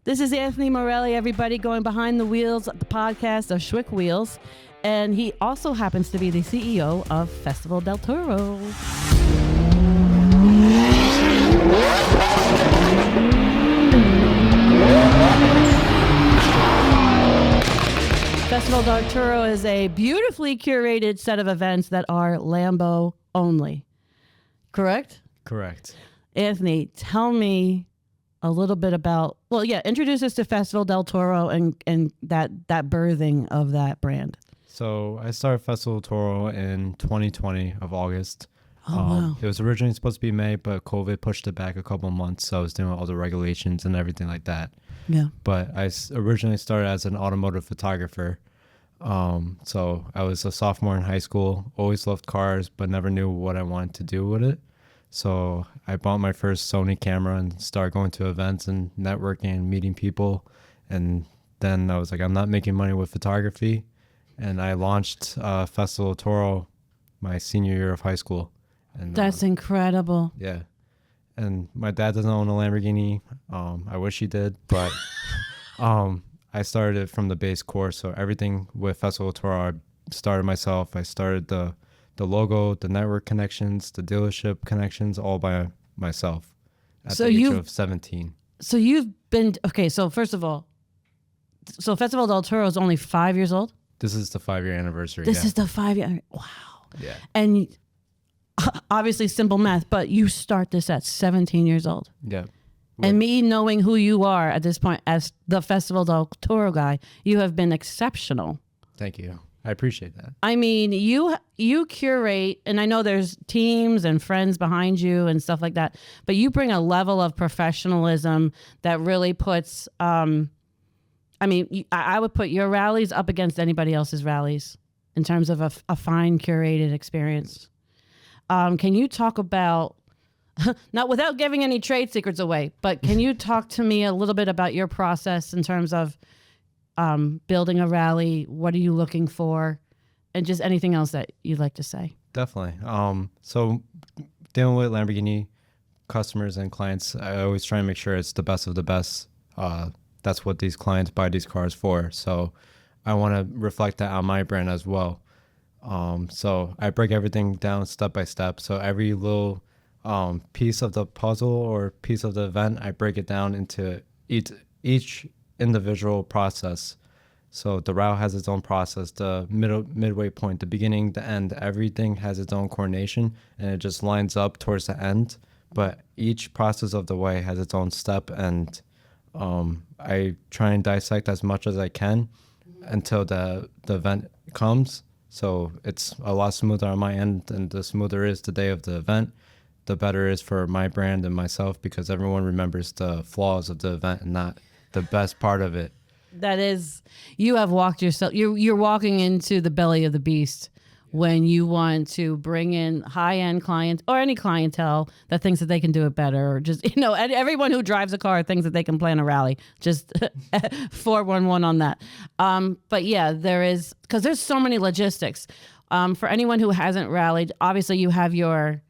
This is Anthony Morelli, everybody, going behind the wheels of the podcast of Schwick Wheels. And he also happens to be the CEO of Festival del Toro. Festival del Toro is a beautifully curated set of events that are Lambo only. Correct? Correct. Anthony, tell me a little bit about, introduce us to Festival del Toro and that birthing of that brand. So I started Festival del Toro in 2020 of August. Wow. It was originally supposed to be May, but COVID pushed it back a couple months. So I was doing all the regulations and everything like that. Yeah. But I originally started as an automotive photographer. So I was a sophomore in high school, always loved cars, but never knew what I wanted to do with it. So I bought my first Sony camera and started going to events and networking and meeting people. And then I was like, I'm not making money with photography. And I launched Festival del Toro my senior year of high school. And that's incredible. Yeah. And my dad doesn't own a Lamborghini. I wish he did, but I started it from the base course. So everything with Festival del Toro, I started myself. I started the logo, the network connections, the dealership connections, all by myself at the age of 17. So you've been, okay, so first of all, so Festival del Toro is only 5 years old? This is the 5-year anniversary. This is the 5-year, wow. Yeah. And obviously simple math, but you start this at 17 years old. Yeah. And me knowing who you are at this point as the Festival del Toro guy, you have been exceptional. Thank you. I appreciate that. I mean, you curate, and I know there's teams and friends behind you and stuff like that, but you bring a level of professionalism that really puts, I would put your rallies up against anybody else's rallies in terms of a fine curated experience. Can you talk about, not without giving any trade secrets away, but can you talk to me a little bit about your process in terms of building a rally? What are you looking for? And just anything else that you'd like to say. Definitely. So dealing with Lamborghini customers and clients, I always try and make sure it's the best of the best. That's what these clients buy these cars for. So I want to reflect that on my brand as well. So I break everything down step by step. So every little piece of the puzzle or piece of the event, I break it down into each individual process. So the route has its own process, the midway point, the beginning, the end, everything has its own coordination, and it just lines up towards the end. But each process of the way has its own step, and I try and dissect as much as I can until the event comes. So it's a lot smoother on my end, and the smoother is the day of the event, the better it is for my brand and myself, because everyone remembers the flaws of the event and not the best part of it. That is, you have walked yourself, you're walking into the belly of the beast when you want to bring in high-end clients or any clientele that thinks that they can do it better, or just, everyone who drives a car thinks that they can plan a rally. Just 411 on that. But yeah, there is, because there's so many logistics. For anyone who hasn't rallied, obviously you have your,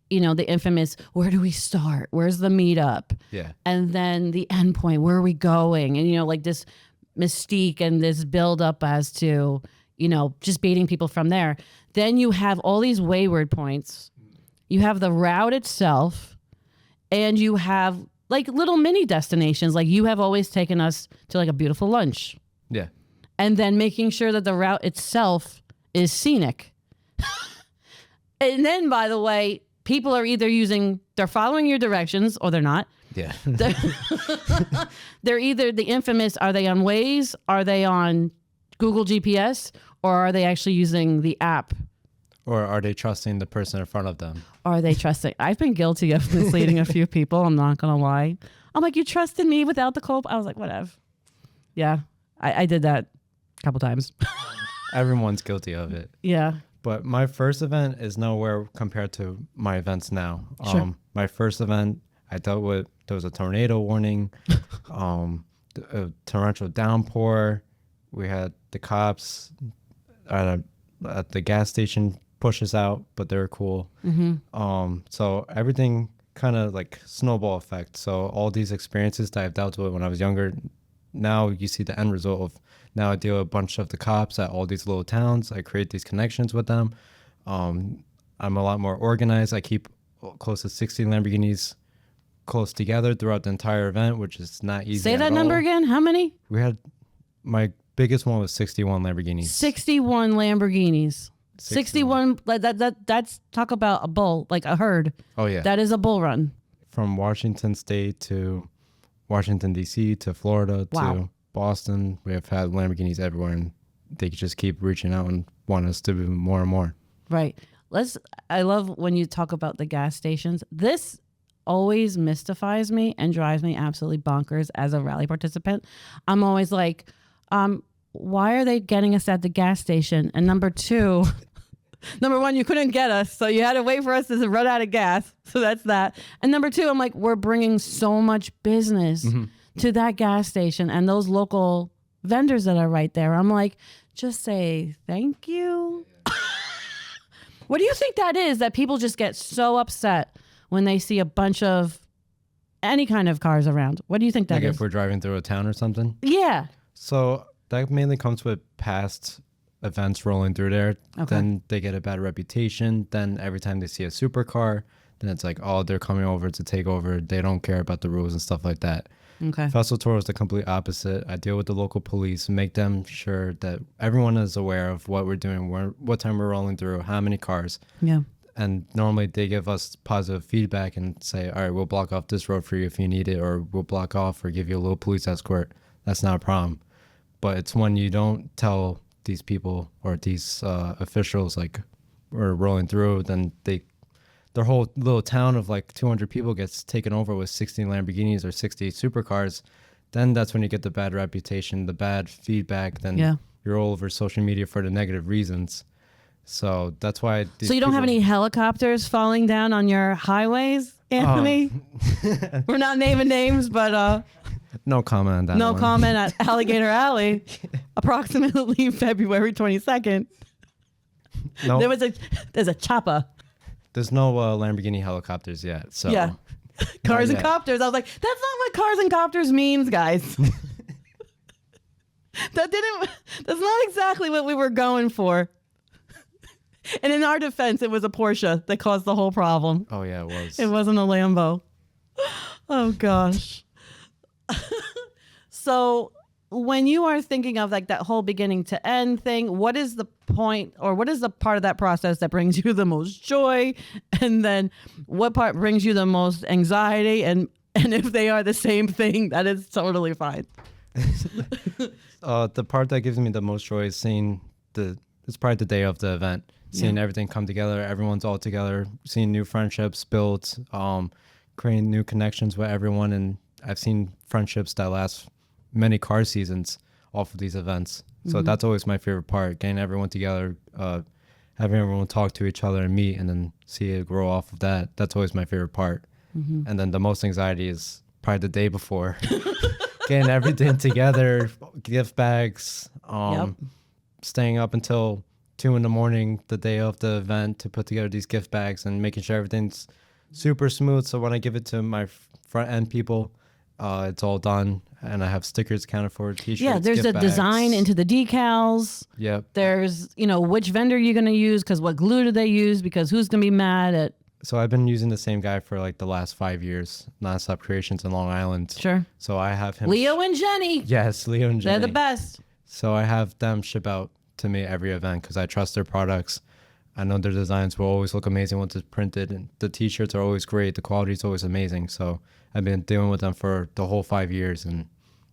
the infamous, where do we start? Where's the meetup? Yeah. And then the end point, where are we going? And, like this mystique and this build up as to, just beating people from there. Then you have all these wayward points. You have the route itself, and you have like little mini destinations. Like you have always taken us to like a beautiful lunch. Yeah. And then making sure that the route itself is scenic. And then, by the way, people are either they're following your directions or they're not. Yeah. They're either the infamous, are they on Waze? Are they on Google GPS? Or are they actually using the app? Or are they trusting the person in front of them? Are they trusting? I've been guilty of misleading a few people. I'm not going to lie. I'm like, you trusted me without the cope? I was like, whatever. Yeah, I did that a couple times. Everyone's guilty of it. Yeah. But my first event is nowhere compared to my events now. Sure. My first event, I dealt with, there was a tornado warning, a torrential downpour. We had the cops at the gas station push us out, but they were cool. Mm-hmm. So everything kind of like snowball effect. So all these experiences that I've dealt with when I was younger, now you see the end result of now I deal with a bunch of the cops at all these little towns. I create these connections with them. I'm a lot more organized. I keep close to 60 Lamborghinis close together throughout the entire event, which is not easy. Say that number again. How many? We had, my biggest one was 61 Lamborghinis. 61 Lamborghinis. 61. That's talk about a bull, like a herd. Oh yeah. That is a bull run. From Washington State to Washington D.C. to Florida to Boston, we have had Lamborghinis everywhere, and they just keep reaching out and want us to do more and more. Right. I love when you talk about the gas stations. This always mystifies me and drives me absolutely bonkers as a rally participant. I'm always like, why are they getting us at the gas station? And number two, number one, you couldn't get us, so you had to wait for us to run out of gas. So that's that. And number two, I'm like, we're bringing so much business to that gas station and those local vendors that are right there. I'm like, just say thank you. What do you think that is, that people just get so upset when they see a bunch of any kind of cars around? What do you think that is? Like if we're driving through a town or something? Yeah. So that mainly comes with past events rolling through there. Okay. Then they get a bad reputation. Then every time they see a supercar, then it's like, oh, they're coming over to take over. They don't care about the rules and stuff like that. Okay. Festival Toro is the complete opposite. I deal with the local police, make them sure that everyone is aware of what we're doing, what time we're rolling through, how many cars. Yeah. And normally they give us positive feedback and say, all right, we'll block off this road for you if you need it, or we'll block off or give you a little police escort. That's not a problem. But it's when you don't tell these people or these officials, like, we're rolling through, then their whole little town of like 200 people gets taken over with 60 Lamborghinis or 60 supercars. Then that's when you get the bad reputation, the bad feedback. Then you're all over social media for the negative reasons. So that's why. So you don't have any helicopters falling down on your highways, Anthony? We're not naming names, but no comment on that. No one. comment at Alligator Alley, approximately February 22nd. No, there's a chopper. There's no Lamborghini helicopters yet. So yeah, cars and copters. I was like, that's not what cars and copters means, guys. That's not exactly what we were going for. And in our defense, it was a Porsche that caused the whole problem. Oh yeah, it was. It wasn't a Lambo. Oh gosh. So when you are thinking of like that whole beginning to end thing, what is the point, or what is the part of that process that brings you the most joy? And then what part brings you the most anxiety? And if they are the same thing, that is totally fine. The part that gives me the most joy is seeing it's probably the day of the event, seeing everything come together. Everyone's all together, seeing new friendships built, creating new connections with everyone. And I've seen friendships that last many car seasons off of these events. So that's always my favorite part, getting everyone together, having everyone talk to each other and meet, and then see it grow off of that. That's always my favorite part. And then the most anxiety is probably the day before, getting everything together, gift bags, staying up until 2 a.m. the day of the event to put together these gift bags and making sure everything's super smooth. So when I give it to my front end people, it's all done, and I have stickers accounted for, t-shirts. Yeah, there's a design into the decals. Yep. There's, which vendor you're going to use, because what glue do they use, because who's going to be mad at. So I've been using the same guy for like the last 5 years, Nonstop Creations in Long Island. Sure. So I have him. Leo and Jenny. Yes, Leo and Jenny. They're the best. So I have them ship out to me every event because I trust their products. I know their designs will always look amazing once it's printed, and the t-shirts are always great. The quality is always amazing. So I've been dealing with them for the whole 5 years, and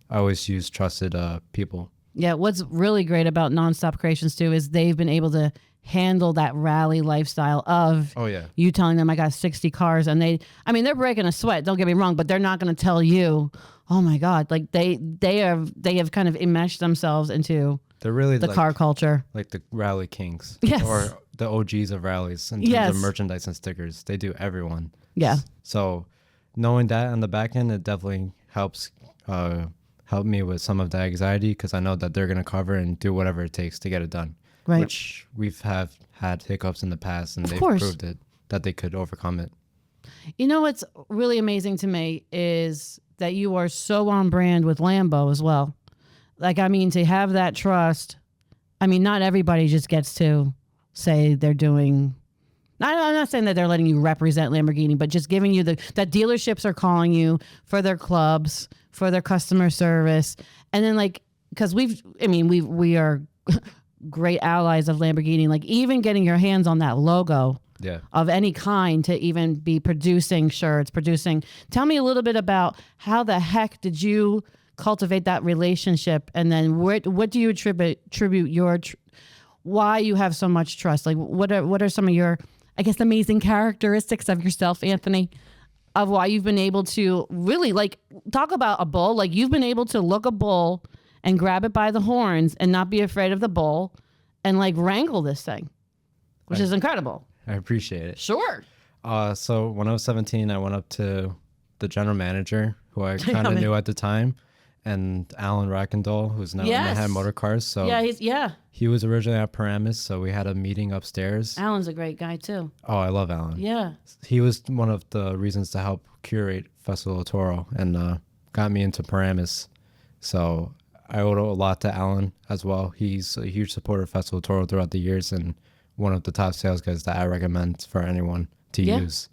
I always use trusted people. Yeah, what's really great about Nonstop Creations too is they've been able to handle that rally lifestyle of you telling them I got 60 cars, and they're breaking a sweat, don't get me wrong, but they're not going to tell you, oh my God, like they have kind of enmeshed themselves into they're really the car culture. Like the rally kings. Yes. Or the OGs of rallies in terms of merchandise and stickers. They do everyone. Yeah. So knowing that on the back end, it definitely helps help me with some of the anxiety, because I know that they're going to cover and do whatever it takes to get it done. Right. Which we've had hiccups in the past, and they've proved it, that they could overcome it. You know what's really amazing to me is that you are so on brand with Lambo as well. Like, I mean, to have that trust, I mean, not everybody just gets to say they're doing. I'm not saying that they're letting you represent Lamborghini, but just giving you that dealerships are calling you for their clubs, for their customer service. And then like, because we are great allies of Lamborghini, like even getting your hands on that logo of any kind to even be producing shirts, tell me a little bit about how the heck did you cultivate that relationship? And then what do you attribute your, why you have so much trust? Like what are some of your, I guess, amazing characteristics of yourself, Anthony, of why you've been able to really like talk about a bull, like you've been able to look a bull and grab it by the horns and not be afraid of the bull and like wrangle this thing, which is incredible. I appreciate it. Sure. So when I was 17, I went up to the general manager who I kind of knew at the time, and Alan Rackendall, who's now in Manhattan Motor Cars. So he was originally at Paramus, so we had a meeting upstairs. Alan's a great guy too. Oh, I love Alan. Yeah. He was one of the reasons to help curate Festival del Toro and got me into Paramus. So I owe a lot to Alan as well. He's a huge supporter of Festival del Toro throughout the years and one of the top sales guys that I recommend for anyone to use.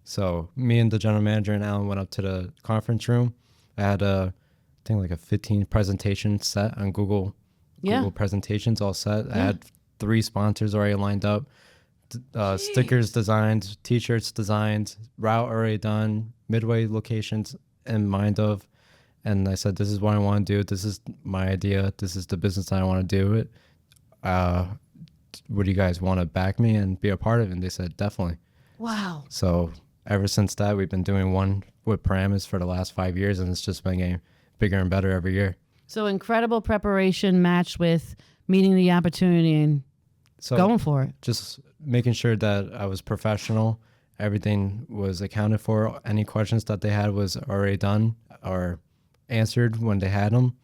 So me and the general manager and Alan went up to the conference room. I had I think like a 15 presentation set on Google presentations all set. I had 3 sponsors already lined up, stickers designed, t-shirts designed, route already done, midway locations in mind of. And I said, this is what I want to do. This is my idea. This is the business I want to do it. Would you guys want to back me and be a part of it? And they said, definitely. Wow. So ever since that, we've been doing one with Paramus for the last 5 years, and it's just been getting bigger and better every year. So incredible preparation matched with meeting the opportunity and going for it. Just making sure that I was professional. Everything was accounted for. Any questions that they had was already done or answered when they had them.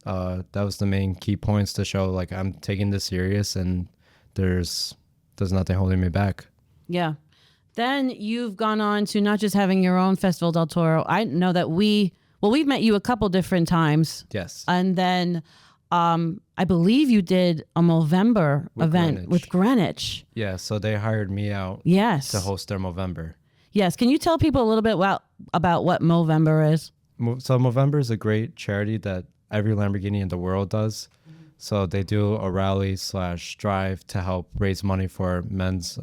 That was the main key points to show like I'm taking this serious and there's nothing holding me back. Yeah. Then you've gone on to not just having your own Festival del Toro. I know that we've met you a couple different times. Yes. And then I believe you did a Movember event with Greenwich. Yeah, so they hired me out to host their Movember. Yes. Can you tell people a little bit about what Movember is? So Movember is a great charity that every Lamborghini in the world does. So they do a rally/drive to help raise money for men's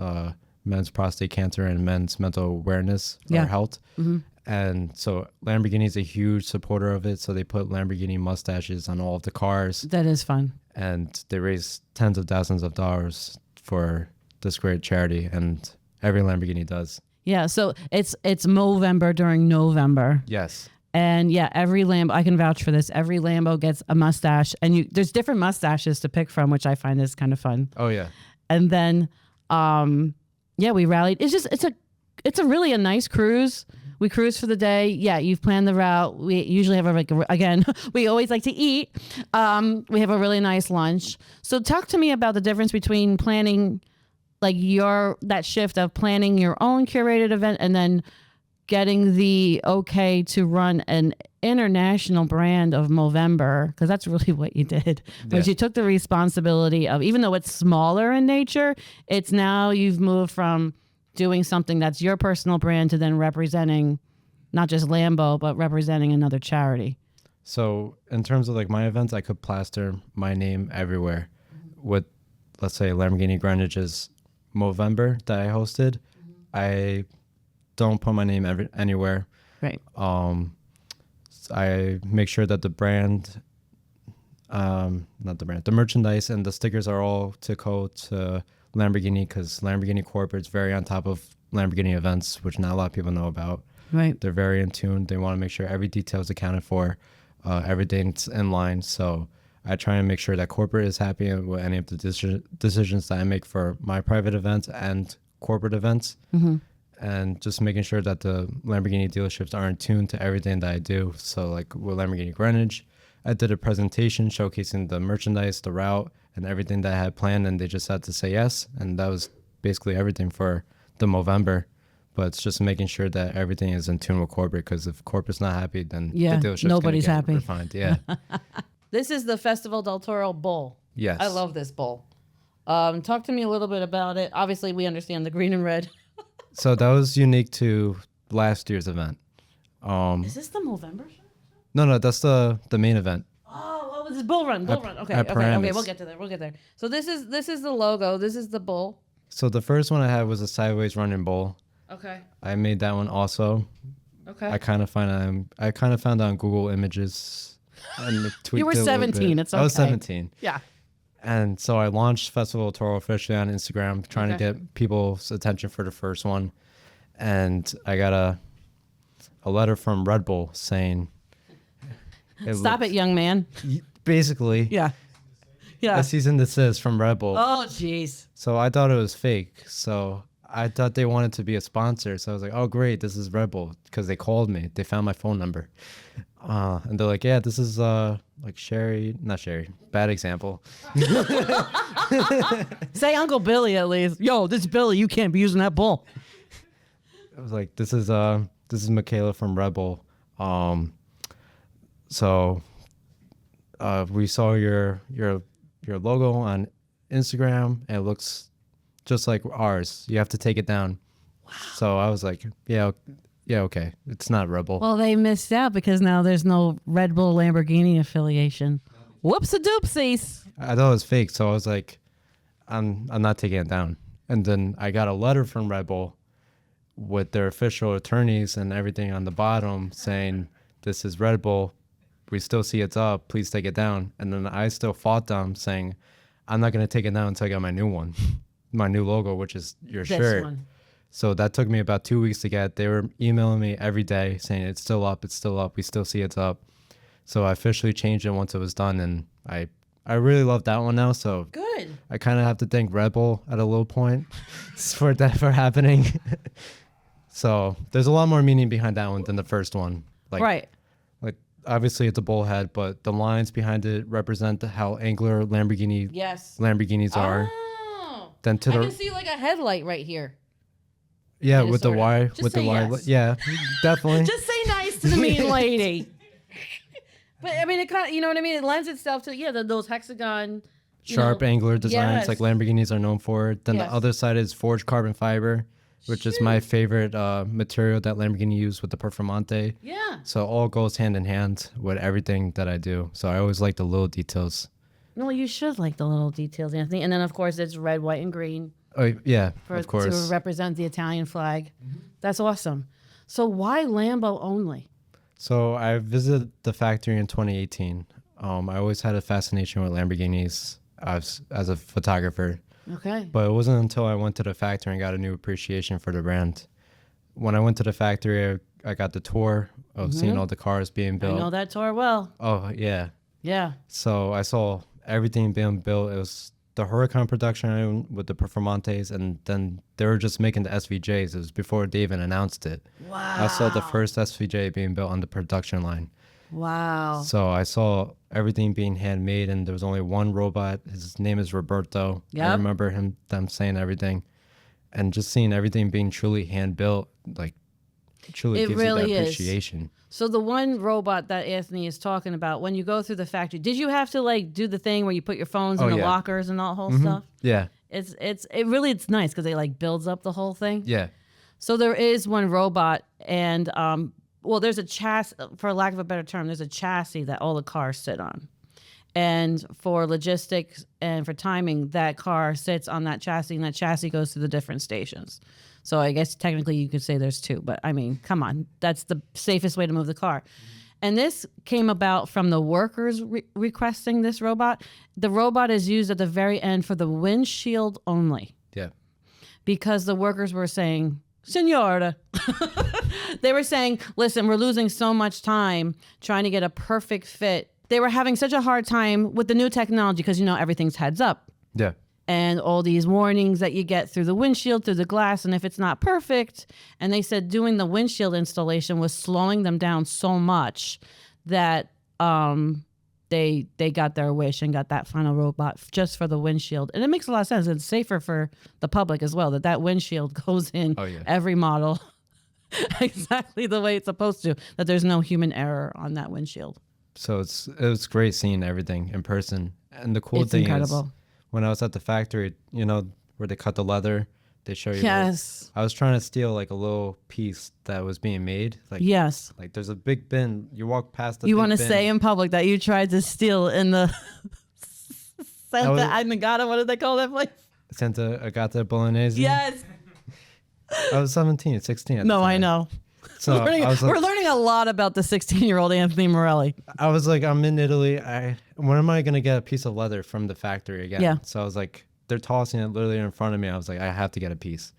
prostate cancer and men's mental awareness or health. Mm-hmm. And so Lamborghini is a huge supporter of it. So they put Lamborghini mustaches on all of the cars. That is fun. And they raise tens of thousands of dollars for this great charity. And every Lamborghini does. Yeah. So it's Movember during November. Yes. And every Lambo, I can vouch for this. Every Lambo gets a mustache, and there's different mustaches to pick from, which I find is kind of fun. Oh yeah. And then, we rallied. It's a really nice cruise. We cruise for the day. Yeah, you've planned the route. We usually have we always like to eat. We have a really nice lunch. So talk to me about the difference between planning, like that shift of planning your own curated event and then getting the okay to run an international brand of Movember, because that's really what you did. But you took the responsibility of, even though it's smaller in nature, it's now you've moved from doing something that's your personal brand to then representing not just Lambo, but representing another charity. So in terms of like my events, I could plaster my name everywhere. With, let's say, Lamborghini Greenwich's Movember that I hosted, I don't put my name anywhere. Right. I make sure that the merchandise and the stickers are all to code to Lamborghini, because Lamborghini Corporate's very on top of Lamborghini events, which not a lot of people know about. Right. They're very in tune. They want to make sure every detail is accounted for, everything's in line. So I try and make sure that corporate is happy with any of the decisions that I make for my private events and corporate events. Mm-hmm. And just making sure that the Lamborghini dealerships are in tune to everything that I do. So like with Lamborghini Greenwich, I did a presentation showcasing the merchandise, the route, and everything that I had planned, and they just had to say yes. And that was basically everything for the Movember. but it's just making sure that everything is in tune with corporate, because if corporate's not happy, then Yeah, the deal's just nobody's gonna get happy. refined. Yeah. This is the Festival del Toro bull. Yes. I love this bull. Talk to me a little bit about it. Obviously, we understand the green and red. So that was unique to last year's event. Is this the Movember show? No, that's the main event. Oh, what was this? Bull Run. Okay. We'll get to there. So this is the logo. This is the bull. So the first one I had was a sideways running bull. Okay. I made that one also. Okay. I kind of found it on Google Images. And You were 17. It's okay. I was 17. Yeah. And so I launched Festival del Toro officially on Instagram, trying to get people's attention for the first one. And I got a letter from Red Bull saying, Stop it, young man. basically, Yeah. Yeah. a cease and desist from Red Bull. Oh, jeez. So I thought it was fake. So I thought they wanted to be a sponsor. So I was like, oh, great, this is Red Bull, because they called me. They found my phone number. And they're like, yeah, this is like not Sherry, bad example. Say Uncle Billy at least. Yo, this is Billy. You can't be using that bull. I was like, this is Michaela from Red Bull. So we saw your logo on Instagram, and it looks just like ours. You have to take it down. Wow. So I was like, yeah, okay. It's not Red Bull. Well, they missed out because now there's no Red Bull Lamborghini affiliation. Whoops-a-doopsies. I thought it was fake, so I was like, I'm not taking it down. And then I got a letter from Red Bull with their official attorneys and everything on the bottom saying, this is Red Bull. We still see it's up. Please take it down. And then I still fought them saying, I'm not going to take it down until I get my new one, my new logo, which is your shirt. One. So that took me about 2 weeks to get. They were emailing me every day saying, it's still up. We still see it's up. So I officially changed it once it was done. And I really love that one now. So Good. I kind of have to thank Red Bull at a low point for happening. So there's a lot more meaning behind that one than the first one. Right. Like obviously it's a bullhead, but the lines behind it represent how angular Lamborghinis are. Oh. Then I can see like a headlight right here. Yeah, Kinda, with the sorta. Y, Just with the say Y. yes. Yeah, definitely. Just say nice to the mean lady. But I mean, it kind of, you know what I mean? It lends itself to, those hexagon. Sharp angular designs Yes. like Lamborghinis are known for. Then Yes. the other side is forged carbon fiber, which is my favorite material that Lamborghini used with the Performante. Yeah. So it all goes hand in hand with everything that I do. So I always like the little details. No, you should like the little details, Anthony. And then, of course, it's red, white, and green. Oh yeah, of course. To represent the Italian flag. Mm-hmm. That's awesome. So why Lambo only? So I visited the factory in 2018. I always had a fascination with Lamborghinis as a photographer. Okay. But it wasn't until I went to the factory and got a new appreciation for the brand. When I went to the factory, I got the tour of seeing all the cars being built. I know that tour well. Oh, yeah. Yeah. So I saw everything being built. It was the Huracan production with the Performantes, and then they were just making the SVJs. It was before they even announced it. Wow. I saw the first SVJ being built on the production line. Wow. So I saw everything being handmade, and there was only one robot. His name is Roberto. Yep. I remember them saying everything, and just seeing everything being truly hand built, like truly It gives really you that is. appreciation. So the one robot that Anthony is talking about, when you go through the factory, did you have to like do the thing where you put your phones in the yeah. lockers and all whole stuff? Yeah, It's nice because it like builds up the whole thing. yeah. So there is one robot, and there's a chassis, for lack of a better term, there's a chassis that all the cars sit on. And for logistics and for timing, that car sits on that chassis, and that chassis goes to the different stations. So I guess technically you could say there's two, but I mean, come on, that's the safest way to move the car. And this came about from the workers requesting this robot. The robot is used at the very end for the windshield only, Yeah. because the workers were saying, Senora, they were saying, listen, we're losing so much time trying to get a perfect fit. They were having such a hard time with the new technology because, everything's heads up. Yeah. And all these warnings that you get through the windshield, through the glass, and if it's not perfect. And they said doing the windshield installation was slowing them down so much that they got their wish and got that final robot just for the windshield. And it makes a lot of sense. It's safer for the public as well, that windshield goes in every model exactly the way it's supposed to, that there's no human error on that windshield. So it was great seeing everything in person. And the cool thing is, when I was at the factory, you know, where they cut the leather, they show you. Yes. I was trying to steal like a little piece that was being made. Like, yes. Like there's a big bin. You walk past the. You want to say in public that you tried to steal in the Santa Agata? What did they call that place? Santa Agata Bolognese. Yes. I was 16 at the time. I know. So we're learning a lot about the 16-year-old Anthony Morelli. I was like, I'm in Italy. When am I gonna get a piece of leather from the factory again? Yeah. So I was like, they're tossing it literally in front of me. I was like, I have to get a piece.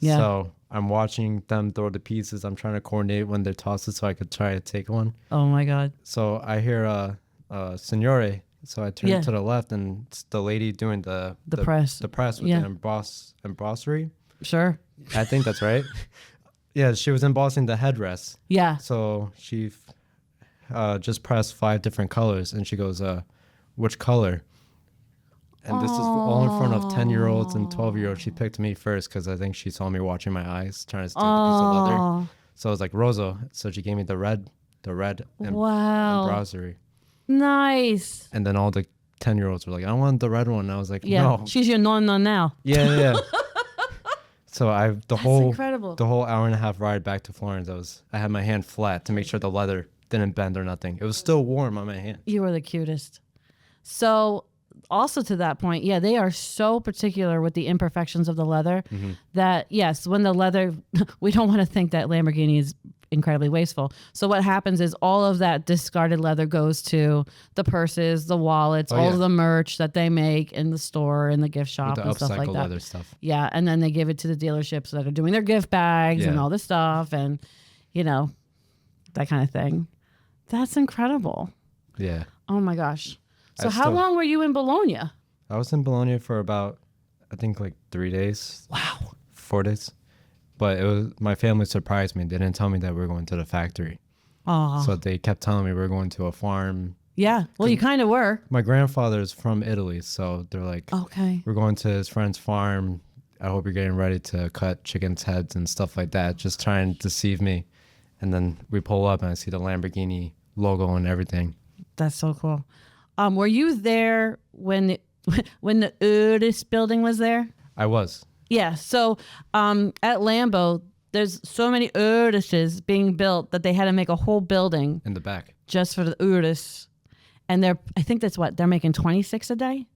Yeah. So I'm watching them throw the pieces. I'm trying to coordinate when they toss it so I could try to take one. Oh my God. So I hear Signore. So I turn to the left, and it's the lady doing the press. The press with the embrasserie. Sure. I think that's right. Yeah, she was embossing the headrest. Yeah. So she just pressed 5 different colors, and she goes, which color? And this is all in front of 10-year-olds and 12-year-olds. She picked me first because I think she saw me watching my eyes, trying to steal the piece of leather. So I was like, Rosa. So she gave me the red embrasserie. Nice. And then all the 10-year-olds were like, I want the red one. And I was like, no. She's your nonna now. Yeah. So incredible. The whole hour and a half ride back to Florence, I had my hand flat to make sure the leather didn't bend or nothing. It was still warm on my hand. You were the cutest. So also to that point, they are so particular with the imperfections of the leather that yes, when the leather, we don't want to think that Lamborghini is incredibly wasteful. So what happens is all of that discarded leather goes to the purses, the wallets, all of the merch that they make in the store, in the gift shop, and stuff like that. Leather stuff. Yeah, and then they give it to the dealerships that are doing their gift bags and all this stuff, and that kind of thing. That's incredible. Yeah. Oh my gosh. So how long were you in Bologna? I was in Bologna for about, I think, like 3 days. Wow. 4 days. But my family surprised me. They didn't tell me that we were going to the factory. Oh. So they kept telling me we were going to a farm. Yeah. Well, you kind of were. My grandfather's from Italy, so they're like, okay, we're going to his friend's farm. I hope you're getting ready to cut chickens' heads and stuff like that, just trying to deceive me. And then we pull up and I see the Lamborghini logo and everything. That's so cool. Were you there when the Urus building was there? I was. Yeah. So at Lambo, there's so many Uruses being built that they had to make a whole building in the back just for the Urus. And I think that's what they're making 26 a day.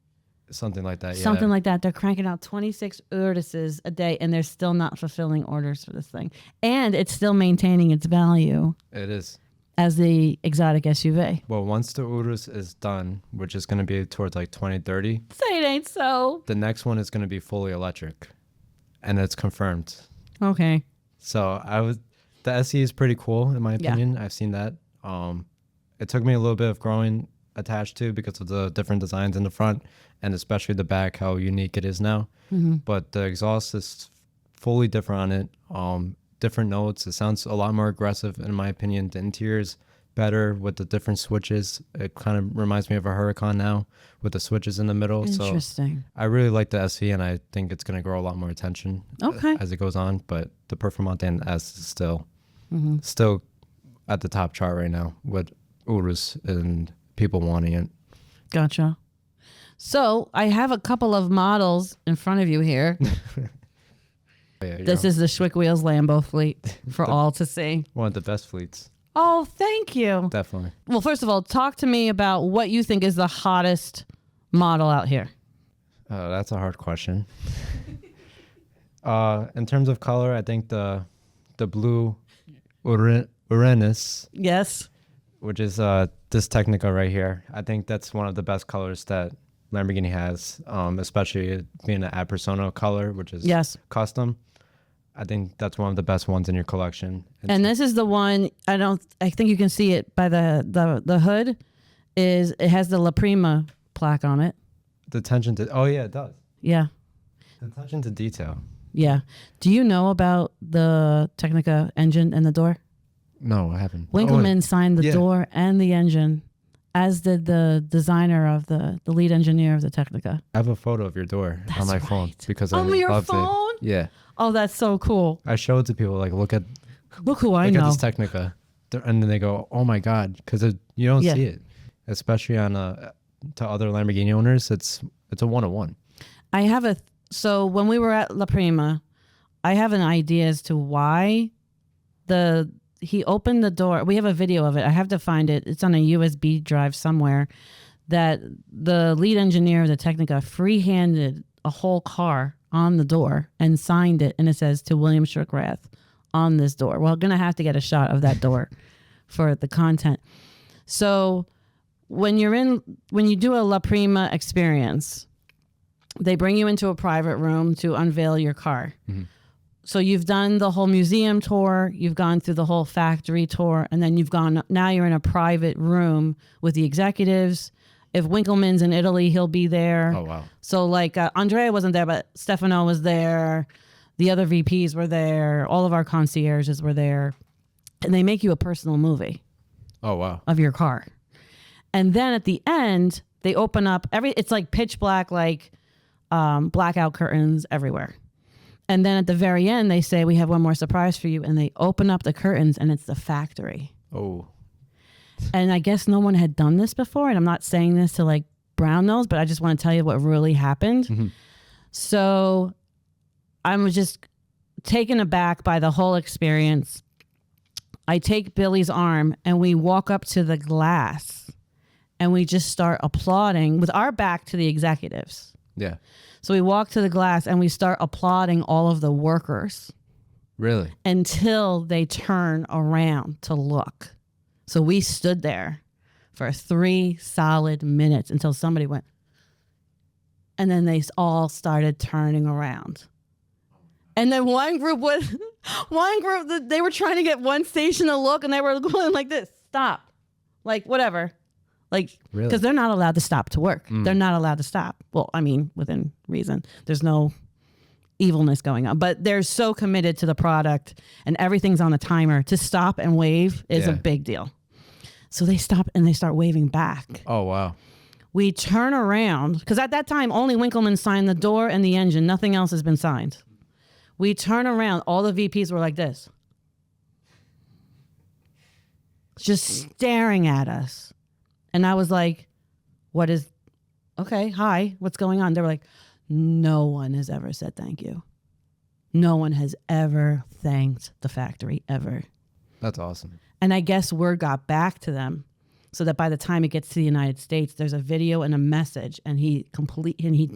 Something like that. Something like that. They're cranking out 26 Uruses a day, and they're still not fulfilling orders for this thing. And it's still maintaining its value. It is. As the exotic SUV. Well, once the Urus is done, which is going to be towards like 2030. Say it ain't so. The next one is going to be fully electric. And it's confirmed. Okay. So the SE is pretty cool in my opinion. I've seen that. It took me a little bit of growing attached to because of the different designs in the front and especially the back, how unique it is now. Mm-hmm. But the exhaust is fully different on it. Different notes. It sounds a lot more aggressive in my opinion. The interior is better with the different switches. It kind of reminds me of a Huracan now with the switches in the middle. Interesting. So I really like the SE and I think it's going to grow a lot more attention as it goes on. But the Performante S is still at the top chart right now with Urus and people wanting it. Gotcha. So I have a couple of models in front of you here. This is the Schwick Wheels Lambo fleet for all to see. One of the best fleets. Oh, thank you. Definitely. Well, first of all, talk to me about what you think is the hottest model out here. That's a hard question. In terms of color, I think the blue Uranus. Yes. Which is this Technica right here. I think that's one of the best colors that Lamborghini has, especially it being an Ad Persona color, which is custom. I think that's one of the best ones in your collection. And this is the one, I think you can see it by the hood, it has the La Prima plaque on it. The attention to, it does. Yeah. The attention to detail. Yeah. Do you know about the Technica engine and the door? No, I haven't. Winkleman signed the door and the engine As did the designer of the lead engineer of the Technica. I have a photo of your door on my phone because I On your loved phone? it. Yeah. Oh, that's so cool. I show it to people like, look who I at know. this Technica. And then they go, oh my God, because you don't see it, especially on to other Lamborghini owners. It's a one-on-one. I have so when we were at La Prima, I have an idea as to why he opened the door. We have a video of it. I have to find it. It's on a USB drive somewhere, that the lead engineer of the Technica free-handed a whole car on the door and signed it. And it says, to William Schwick on this door. Well, going to have to get a shot of that door for the content. So when you do a La Prima experience, they bring you into a private room to unveil your car. Mm-hmm. So you've done the whole museum tour, you've gone through the whole factory tour, and then now you're in a private room with the executives. If Winkleman's in Italy, he'll be there. Oh, wow. So like Andrea wasn't there, but Stefano was there. The other VPs were there. All of our concierges were there. And they make you a personal movie. Oh, wow. Of your car. And then at the end, they open up it's like pitch black, like blackout curtains everywhere. And then at the very end, they say, we have one more surprise for you. And they open up the curtains and it's the factory. Oh. And I guess no one had done this before. And I'm not saying this to like brown nose, but I just want to tell you what really happened. Mm-hmm. So I'm just taken aback by the whole experience. I take Billy's arm and we walk up to the glass and we just start applauding with our back to the executives. Yeah. So we walk to the glass and we start applauding all of the workers. Really? Until they turn around to look. So we stood there for 3 solid minutes until somebody went. And then they all started turning around. And then one group, they were trying to get one station to look and they were going like this, stop, like whatever. Like, really? Because they're not allowed to stop to work. They're not allowed to stop. Well, I mean, within reason. There's no evilness going on. But they're so committed to the product and everything's on a timer. To stop and wave is a big deal. So they stop and they start waving back. Oh, wow. We turn around, because at that time, only Winkleman signed the door and the engine. Nothing else has been signed. We turn around. All the VPs were like this. Just staring at us. And I was like, okay, hi, what's going on? They were like, no one has ever said thank you. No one has ever thanked the factory, ever. That's awesome. And I guess word got back to them so that by the time it gets to the United States, there's a video and a message, and he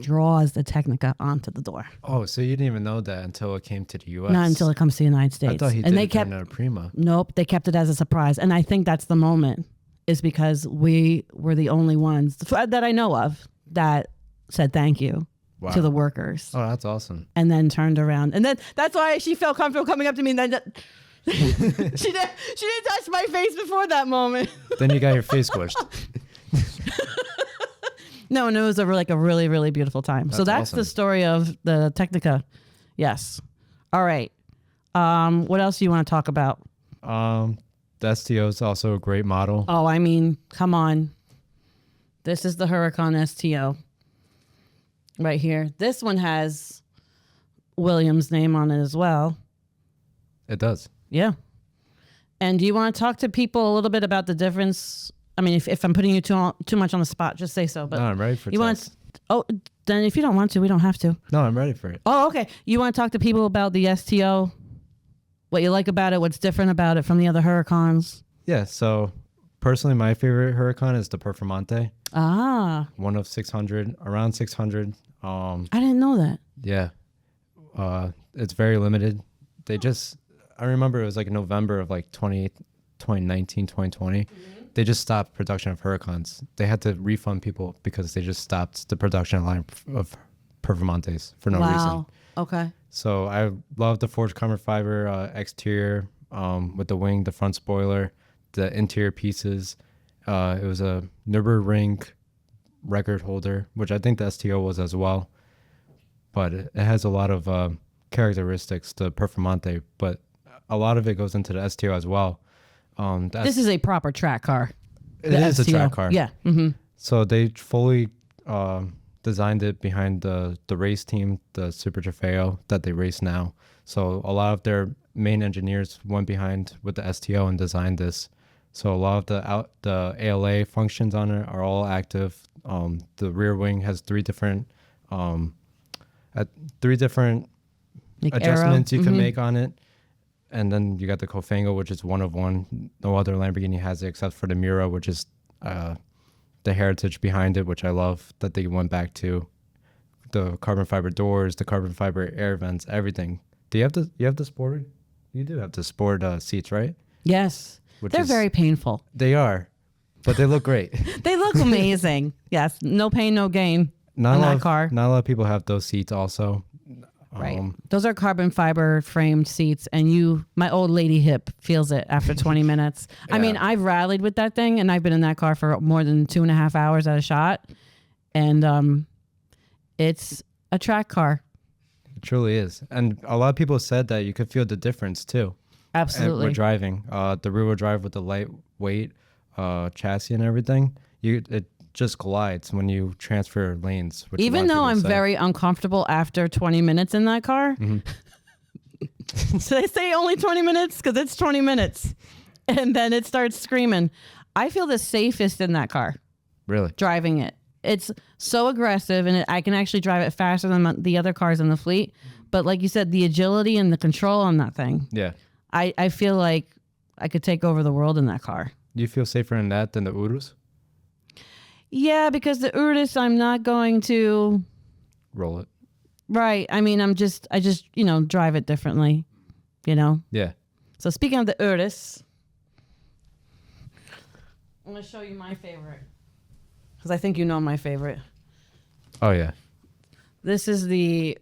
draws the Technica onto the door. Oh, so you didn't even know that until it came to the U.S.? Not until it comes to the United States. I thought he did it during a Prima. Nope, they kept it as a surprise. And I think that's the moment, is because we were the only ones that I know of that said thank you to the workers. Oh, that's awesome. And then turned around. And then that's why she felt comfortable coming up to me. And then she didn't touch my face before that moment. Then you got your face squished. No, and it was a really, really beautiful time. So that's awesome. The story of the Technica. Yes. All right. What else do you want to talk about? The STO is also a great model. Oh, I mean, come on. This is the Huracan STO right here. This one has William's name on it as well. It does. Yeah. And do you want to talk to people a little bit about the difference? I mean, if I'm putting you too much on the spot, just say so. But no, I'm ready for it. Then if you don't want to, we don't have to. No, I'm ready for it. Oh, okay. You want to talk to people about the STO? What you like about it? What's different about it from the other Huracans? Yeah. So personally, my favorite Huracan is the Performante. Ah. One of 600, around 600. I didn't know that. Yeah. It's very limited. I remember it was like November of like 2019, 2020. Mm-hmm. They just stopped production of Huracans. They had to refund people because they just stopped the production line of Performantes for no reason. Okay. So I love the forged carbon fiber exterior with the wing, the front spoiler, the interior pieces. It was a Nürburgring record holder, which I think the STO was as well. But it has a lot of characteristics, the Performante, but a lot of it goes into the STO as well. This is a proper track car. It is a track car. Yeah. Mm-hmm. So they fully designed it behind the race team, the Super Trofeo that they race now. So a lot of their main engineers went behind with the STO and designed this. So a lot of the ALA functions on it are all active. The rear wing has three different Like adjustments arrow. you can make on it. And then you got the Cofango, which is one of one. No other Lamborghini has it except for the Mura, which is the heritage behind it, which I love that they went back to. The carbon fiber doors, the carbon fiber air vents, everything. Do you have the sport? You do have the sport seats, right? Yes. They're very painful. They are, but they look great. They look amazing. Yes. No pain, no gain on that car. Not a lot of people have those seats also. Right. Those are carbon fiber framed seats, and my old lady hip feels it after 20 minutes. Yeah. I mean, I've rallied with that thing, and I've been in that car for more than 2.5 hours at a shot. And it's a track car. It truly is. And a lot of people said that you could feel the difference too. Absolutely. And we're driving. The rear wheel drive with the lightweight chassis and everything, it just glides when you transfer lanes. Even though I'm very uncomfortable after 20 minutes in that car. Mm-hmm. So they say only 20 minutes because it's 20 minutes. And then it starts screaming. I feel the safest in that car. Really? Driving it. It's so aggressive, and I can actually drive it faster than the other cars in the fleet. But like you said, the agility and the control on that thing. Yeah. I feel like I could take over the world in that car. Do you feel safer in that than the Urus? Yeah, because the Urus, I'm not going to roll it. Right. I mean, I just, drive it differently, Yeah. So speaking of the Urus, I'm going to show you my favorite because I think you know my favorite. Oh, yeah. This is the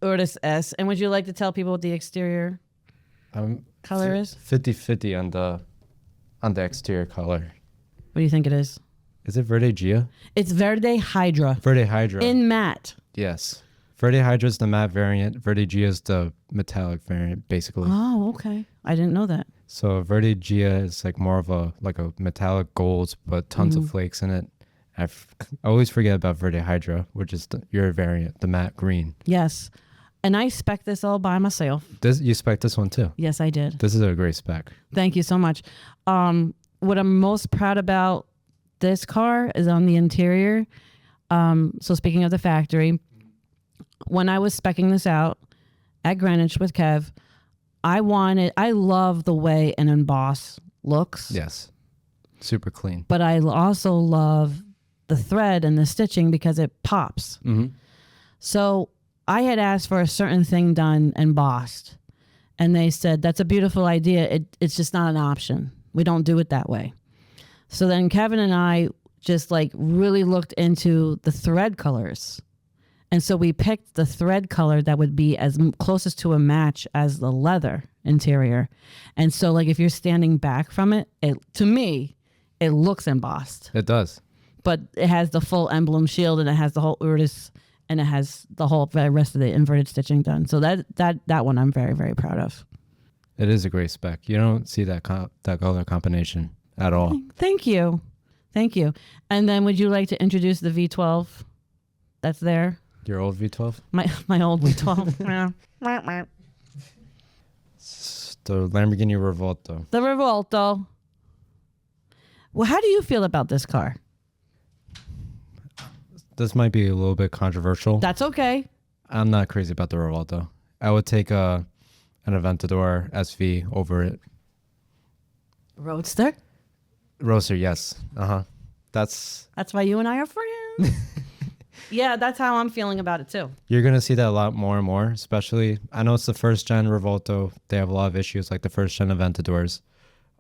Urus S. And would you like to tell people what the exterior color is? 50-50 on the exterior color. What do you think it is? Is it Verde Gia? It's Verde Hydra. Verde Hydra. In matte. Yes. Verde Hydra is the matte variant. Verde Gia is the metallic variant, basically. Oh, okay. I didn't know that. So Verde Gia is like more of a metallic gold, but tons of flakes in it. I always forget about Verde Hydra, which is your variant, the matte green. Yes. And I spec this all by myself. You spec this one too? Yes, I did. This is a great spec. Thank you so much. What I'm most proud about this car is on the interior. So speaking of the factory, when I was speccing this out at Greenwich with Kev, I love the way an emboss looks. Yes. Super clean. But I also love the thread and the stitching because it pops. Mm-hmm. So I had asked for a certain thing done embossed, and they said, that's a beautiful idea. It's just not an option. We don't do it that way. So then Kevin and I just really looked into the thread colors. And so we picked the thread color that would be as closest to a match as the leather interior. And so if you're standing back from it, to me, it looks embossed. It does. But it has the full emblem shield, and it has the whole Urus, and it has the whole rest of the inverted stitching done. So that one I'm very, very proud of. It is a great spec. You don't see that color combination at all. Thank you. Thank you. And then would you like to introduce the V12 that's there? Your old V12? My old V12. The Lamborghini Revolto. The Revolto. Well, how do you feel about this car? This might be a little bit controversial. That's okay. I'm not crazy about the Revolto. I would take an Aventador SV over it. Roadster? Roadster, yes. Uh-huh. That's why you and I are friends. Yeah, that's how I'm feeling about it too. You're going to see that a lot more and more, especially, I know it's the first gen Revolto. They have a lot of issues like the first gen Aventadors.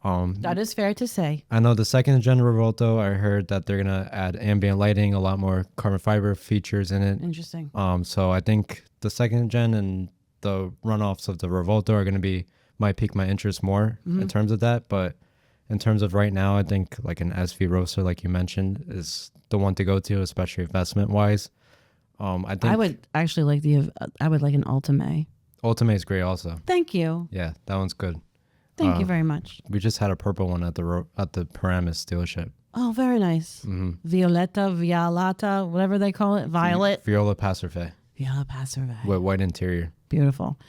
That is fair to say. I know the second gen Revolto, I heard that they're going to add ambient lighting, a lot more carbon fiber features in it. Interesting. So I think the second gen and the runoffs of the Revolto are going to might pique my interest more in terms of that. But in terms of right now, I think like an SV Roadster, like you mentioned, is the one to go to, especially investment wise. I think I would actually like an Ultimate. Ultimate is great also. Thank you. Yeah, that one's good. Thank you very much. We just had a purple one at the Paramus dealership. Oh, very nice. Violetta, whatever they call it. Violet. Viola Passerfe Viola Passerve. with white interior. Beautiful.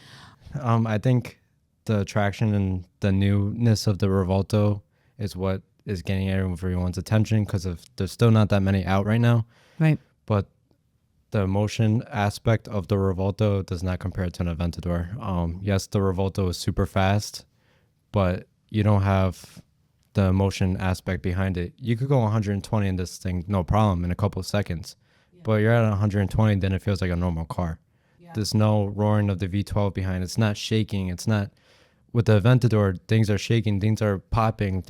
I think the attraction and the newness of the Revolto is what is getting everyone's attention because there's still not that many out right now. Right. But the motion aspect of the Revolto does not compare to an Aventador. Yes, the Revolto is super fast, but you don't have the motion aspect behind it. You could go 120 in this thing, no problem, in a couple of seconds. Yeah. But you're at 120, then it feels like a normal car. Yeah. There's no roaring of the V12 behind. It's not shaking. It's not, with the Aventador, things are shaking, things are popping,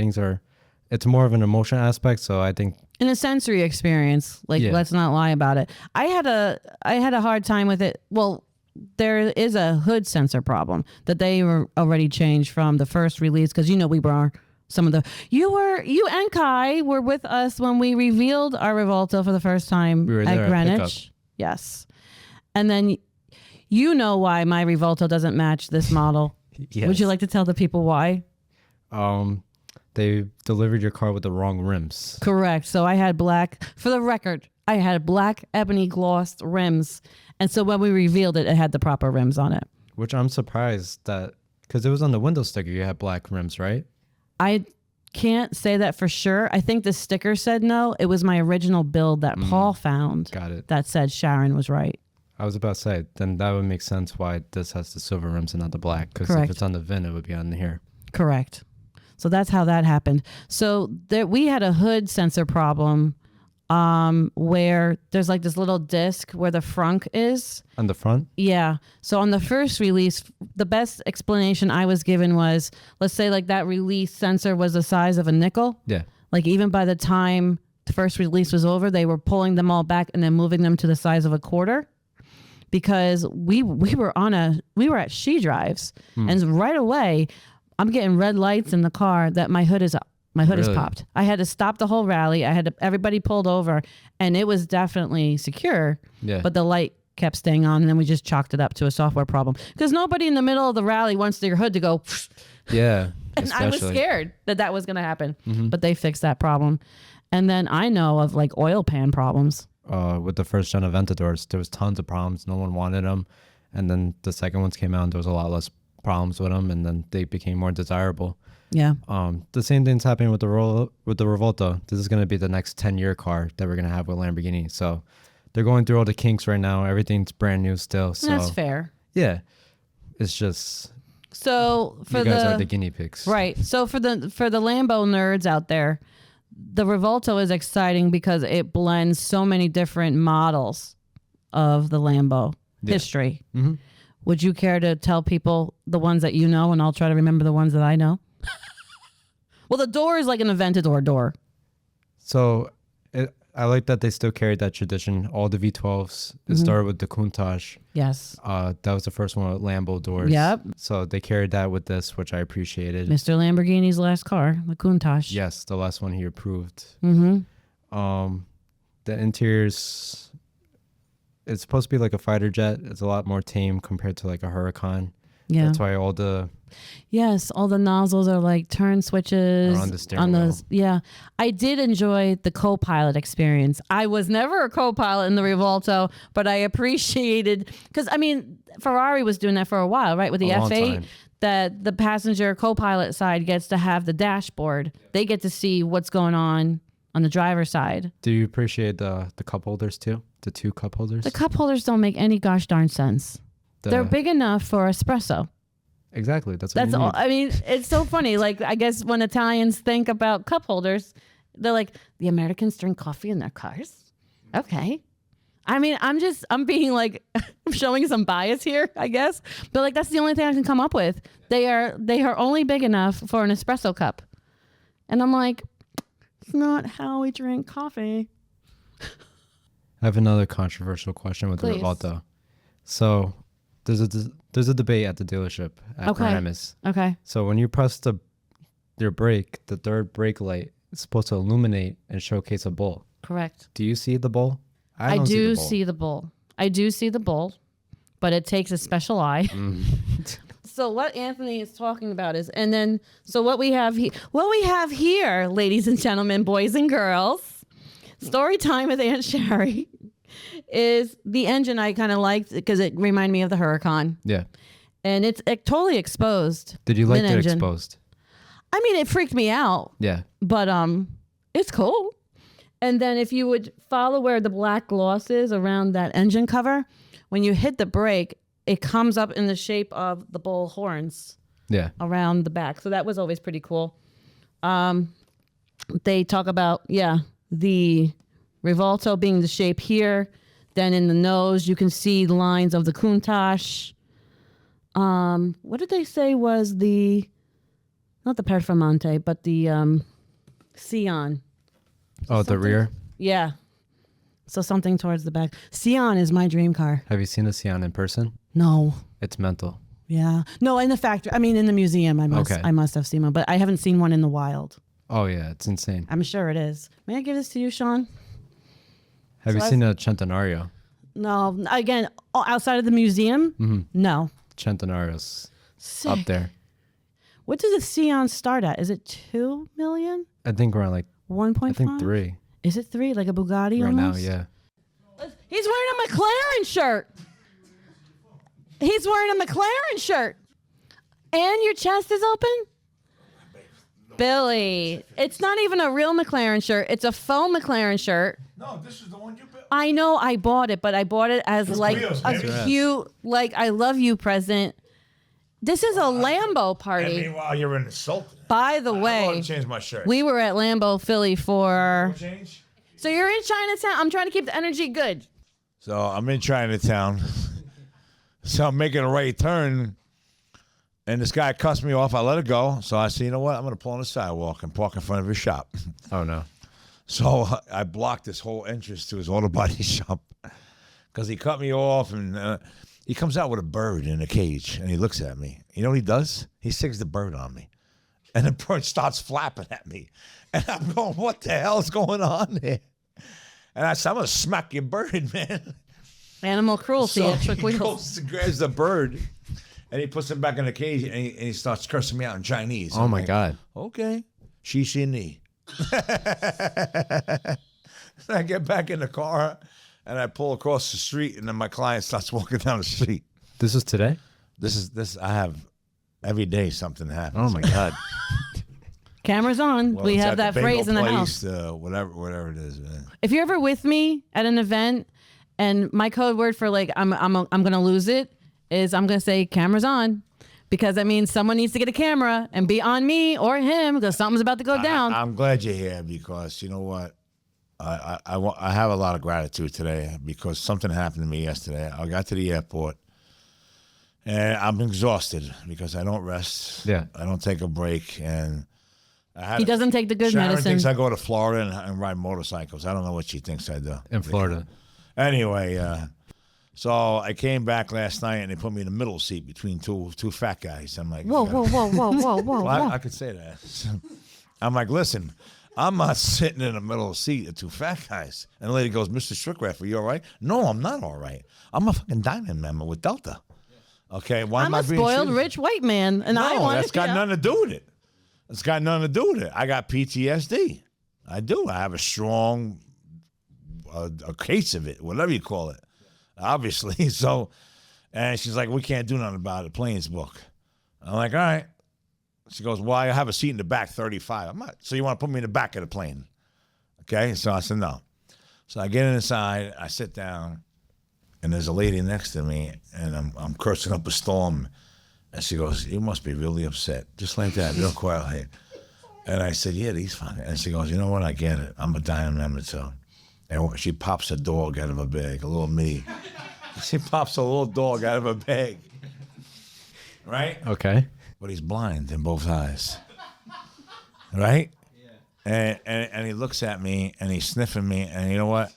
it's more of an emotion aspect. So I think in a sensory experience, let's not lie about it. I had a hard time with it. Well, there is a hood sensor problem that they were already changed from the first release because we were some of the you and Kai were with us when we revealed our Revolto for the first time at Greenwich. Yes, and then why my Revolto doesn't match this model. Yes. Would you like to tell the people why? They delivered your car with the wrong rims. Correct. So I had black, for the record, I had black ebony glossed rims. And so when we revealed it, it had the proper rims on it. Which I'm surprised that, because it was on the window sticker, you had black rims, right? I can't say that for sure. I think the sticker said no. It was my original build that Paul found. Got it. That said Sharon was right. I was about to say, then that would make sense why this has the silver rims and not the black. Because if it's on the VIN, it would be on here. Correct. So that's how that happened. So we had a hood sensor problem where there's like this little disc where the frunk is. On the front? Yeah. So on the first release, the best explanation I was given was, let's say like that release sensor was the size of a nickel. Yeah. Like even by the time the first release was over, they were pulling them all back and then moving them to the size of a quarter. Because we were at She Drives and right away I'm getting red lights in the car that my hood is up. My hood is popped. I had to stop the whole rally. Everybody pulled over and it was definitely secure. Yeah. But the light kept staying on and then we just chalked it up to a software problem. Because nobody in the middle of the rally wants their hood to go. Yeah. And especially. I was scared that was going to happen. Mm-hmm. But they fixed that problem. And then I know of like oil pan problems. With the first gen Aventadors, there was tons of problems. No one wanted them. And then the second ones came out and there was a lot less problems with them, and then they became more desirable. Yeah. The same thing's happening with the Revolto. This is going to be the next 10-year car that we're going to have with Lamborghini. So they're going through all the kinks right now. Everything's brand new still. So that's fair. Yeah. It's just so for you guys are the guinea pigs. Right. So for the Lambo nerds out there, the Revolto is exciting because it blends so many different models of the Lambo history. Mm-hmm. Would you care to tell people the ones that you know, and I'll try to remember the ones that I know? Well, the door is like an Aventador door. So I like that they still carried that tradition. All the V12s, it started with the Countach. Yes. That was the first one with Lambo doors. Yep. So they carried that with this, which I appreciated. Mr. Lamborghini's last car, the Countach. Yes, the last one he approved. Mm-hmm. The interiors, it's supposed to be like a fighter jet. It's a lot more tame compared to like a Huracan. Yeah. That's why all the nozzles are like turn switches on the steering wheel. Yeah. I did enjoy the co-pilot experience. I was never a co-pilot in the Revolto, but I appreciated, because I mean, Ferrari was doing that for a while, right? With the F8, that the passenger co-pilot side gets to have the dashboard. They get to see what's going on the driver's side. Do you appreciate the cup holders too? The two cup holders? The cup holders don't make any gosh darn sense. They're big enough for espresso. Exactly. That's all. I mean, it's so funny. Like, I guess when Italians think about cup holders, they're like, the Americans drink coffee in their cars? Okay. I mean, I'm being like, I'm showing some bias here, I guess. But like, that's the only thing I can come up with. They are only big enough for an espresso cup. And I'm like, it's not how we drink coffee. I have another controversial question with the Revolto. So there's a debate at the dealership at Paramus. Okay. So when you press your brake, the third brake light is supposed to illuminate and showcase a bull. Correct. Do you see the bull? I do see the bull. I do see the bull, but it takes a special eye. So what Anthony is talking about is, and then so what we have here, ladies and gentlemen, boys and girls, story time with Aunt Shari, is the engine I kind of liked because it reminded me of the Huracan. Yeah. And it's totally exposed. Did you like it engine. exposed? I mean, it freaked me out. Yeah. But it's cool. And then if you would follow where the black gloss is around that engine cover, when you hit the brake, it comes up in the shape of the bull horns. Yeah. Around the back. So that was always pretty cool. They talk about, the Rivolto being the shape here. Then in the nose, you can see lines of the Countach. What did they say was not the Performante, but the Scion. Oh, the rear? Yeah. So something towards the back. Scion is my dream car. Have you seen the Scion in person? No. It's mental. Yeah. No, in the factory. I mean, in the museum, I must have seen one, but I haven't seen one in the wild. Oh, yeah. It's insane. I'm sure it is. May I give this to you, Sean? Have you seen a Centenario? No. Again, outside of the museum? Mm-hmm. No. Centenario's Sick. up there. What does a Scion start at? Is it 2 million? I think around like 1.5? I think 3. Is it 3? Like a Bugatti right almost? now, yeah. He's wearing a McLaren shirt. He's wearing a McLaren shirt. And your chest is open? Billy, it's not even a real McLaren shirt. It's a faux McLaren shirt. No, this is the one you built. I know I bought it, but I bought it as like wheels, a baby. cute, like, I love you present. This is a Lambo And party. meanwhile, you're insulted. By the I way, want to change my shirt. we were at Lambo Philly for... Change? So you're in Chinatown. I'm trying to keep the energy good. So I'm in Chinatown. So I'm making a right turn. And this guy cussed me off. I let it go. So I said, you know what? I'm going to pull on the sidewalk and park in front of his shop. Oh, no. So I blocked this whole entrance to his auto body shop because he cut me off. And he comes out with a bird in a cage. And he looks at me. You know what he does? He sings the bird on me. And the bird starts flapping at me. And I'm going, what the hell is going on there? And I said, I'm going to smack your bird, man. Animal cruelty So at Trick he Wheels. goes and grabs the bird, and he puts him back in the cage, and he starts cursing me out in Chinese. Oh, I'm my like, God. Okay. Shi ni. I get back in the car, and I pull across the street, and then my client starts walking down the street. This is today? This. I have every day something happens. Oh, my God. Cameras on. Well, we it's have at that the phrase in the bagel house. place, whatever it is, man. If you're ever with me at an event and my code word for like I'm gonna lose it is I'm gonna say cameras on, because that means someone needs to get a camera and be on me or him because something's about to go down. I'm glad you're here because you know what, I have a lot of gratitude today because something happened to me yesterday. I got to the airport and I'm exhausted because I don't rest. Yeah. I don't take a break, and He doesn't take the good Sharon medicine. thinks I go to Florida and ride motorcycles. I don't know what she thinks I do. In Florida. Anyway, so I came back last night and they put me in the middle seat between two fat guys. I'm like, Whoa. well, I could say that. I'm like, listen, I'm not sitting in the middle of the seat of two fat guys. And the lady goes, Mr. Strickrath, are you all right? No, I'm not all right. I'm a fucking diamond member with Delta. Okay, why am I'm I a being spoiled treated? rich white man, and I No, want that's got nothing to do with it. It's got nothing to do with it. I got PTSD. I do. I have a strong a case of it, whatever you call it, obviously. So, and she's like, we can't do nothing about it. Plane's book. I'm like, all right. She goes, well, I have a seat in the back, 35. I'm not. So you want to put me in the back of the plane? Okay. So I said, no. So I get inside, I sit down, and there's a lady next to me, and I'm cursing up a storm. And she goes, you must be really upset. Just like that, real quietly. And I said, yeah, these fine. And she goes, you know what? I get it. I'm a diamond member too. And she pops a dog out of her bag, a little mini. She pops a little dog out of her bag. Right? Okay. But he's blind in both eyes. Right? Yeah. And he looks at me and he's sniffing me. And you know what?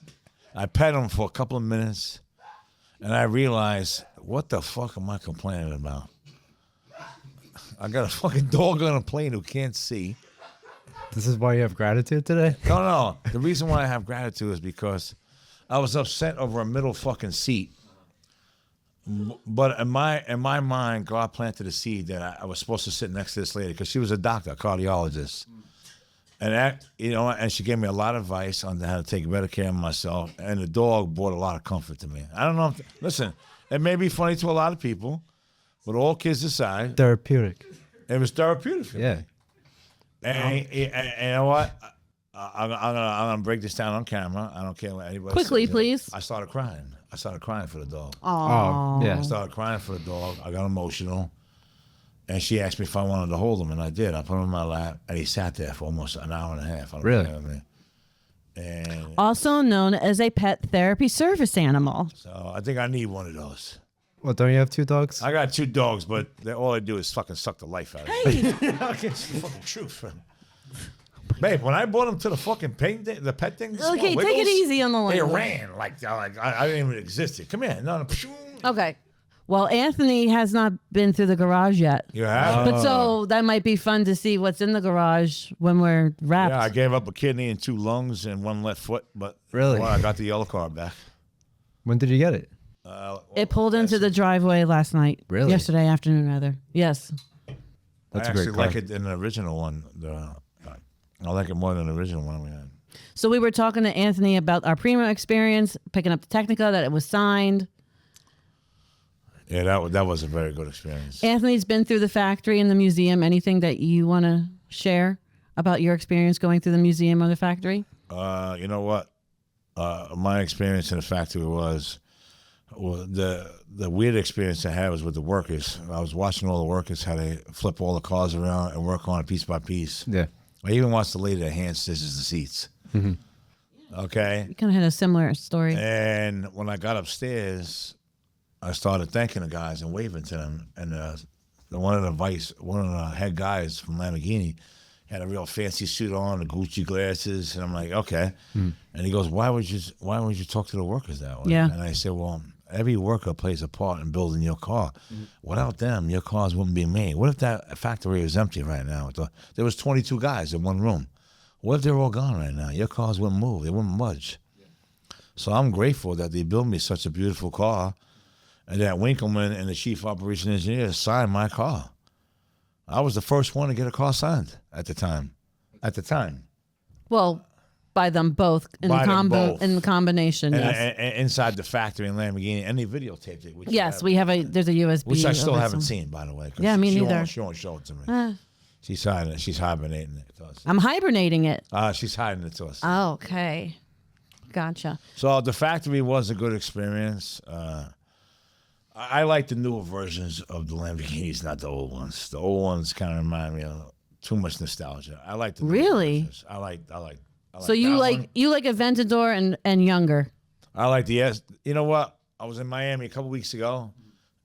I pet him for a couple of minutes. And I realize, what the fuck am I complaining about? I got a fucking dog on a plane who can't see. This is why you have gratitude today? No. The reason why I have gratitude is because I was upset over a middle fucking seat But in my mind, God planted a seed that I was supposed to sit next to this lady because she was a doctor, a cardiologist. And that, and she gave me a lot of advice on how to take better care of myself. And the dog brought a lot of comfort to me. I don't know. Listen, it may be funny to a lot of people, but all kids aside, Therapeutic. it was therapeutic for me. Yeah. And you know what? I'm gonna break this down on camera. I don't care what anybody Quickly, says. please. I started crying. I started crying for the dog. Oh, yeah. I started crying for the dog. I got emotional. And she asked me if I wanted to hold him, and I did. I put him in my lap, and he sat there for almost an hour and a half. Really? And Also known as a pet therapy service animal. so I think I need one of those. Well, don't you have 2 dogs? I got 2 dogs, but all they do is fucking suck the life out of me. It's the fucking truth. Babe, when I brought them to the fucking the pet thing, Okay, take it easy on the They language. ran like I didn't even exist. Come here. No. Okay. Well, Anthony has not been through the garage yet. You have? But so that might be fun to see what's in the garage when we're wrapped. Yeah, I gave up a kidney and 2 lungs and 1 left foot, but Really? I got the yellow car back. When did you get it? It pulled into the driveway last night. Really? Yesterday afternoon, rather. Yes. That's I a great actually car. like it in the original one. I like it more than the original one we had. So we were talking to Anthony about our Primo experience, picking up the Technica, that it was signed. Yeah, that was a very good experience. Anthony's been through the factory and the museum. Anything that you want to share about your experience going through the museum or the factory? You know what? My experience in the factory was the weird experience I had was with the workers. I was watching all the workers how they flip all the cars around and work on it piece by piece. Yeah. I even watched the lady that hand stitches the seats. Mm-hmm. Okay. You kind of had a similar story. And when I got upstairs, I started thanking the guys and waving to them. And one of the head guys from Lamborghini had a real fancy suit on, the Gucci glasses, and I'm like, okay. And he goes, why would you talk to the workers that way? Yeah. And I said, well, every worker plays a part in building your car. Without them, your cars wouldn't be made. What if that factory was empty right now? There was 22 guys in one room. What if they're all gone right now? Your cars wouldn't move. They wouldn't budge. So I'm grateful that they built me such a beautiful car, and that Winkleman and the chief operation engineer signed my car. I was the first one to get a car signed at the time. Well, by them both in By the them both. in the combination. And, Yes. and inside the factory in Lamborghini, and they videotaped it. Which Yes, we have there's a USB. Which I still of it haven't somewhere. seen, by the way. 'cause Yeah, me she neither. She won't show it to me. She's hiding it. She's hibernating it to us. I'm hibernating it. She's hiding it to us. Oh, okay. Gotcha. So the factory was a good experience. I like the newer versions of the Lamborghinis, not the old ones. The old ones kind of remind me of too much nostalgia. I like the newer Really? versions. I like So you that like one. Aventador and younger. I like the S. You know what? I was in Miami a couple weeks ago,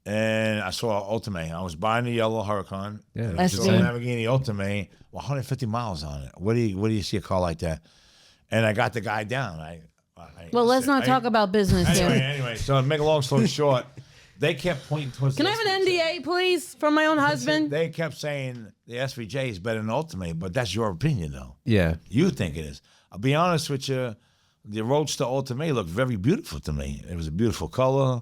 and I saw an Ultimate. I was buying the yellow Huracan. Yeah, and I saw a SV. Lamborghini Ultimate, 150 miles on it. What do you see a car like that? And I got the guy down. Well, let's not talk about business here. Anyway, so to make a long story short, they kept pointing towards. Can the I have an SVJ. NDA, please, from my own husband? They kept saying the SVJ is better than the Ultimate, but that's your opinion, though. Yeah. You think it is. I'll be honest with you. The Roadster Ultimate looked very beautiful to me. It was a beautiful color.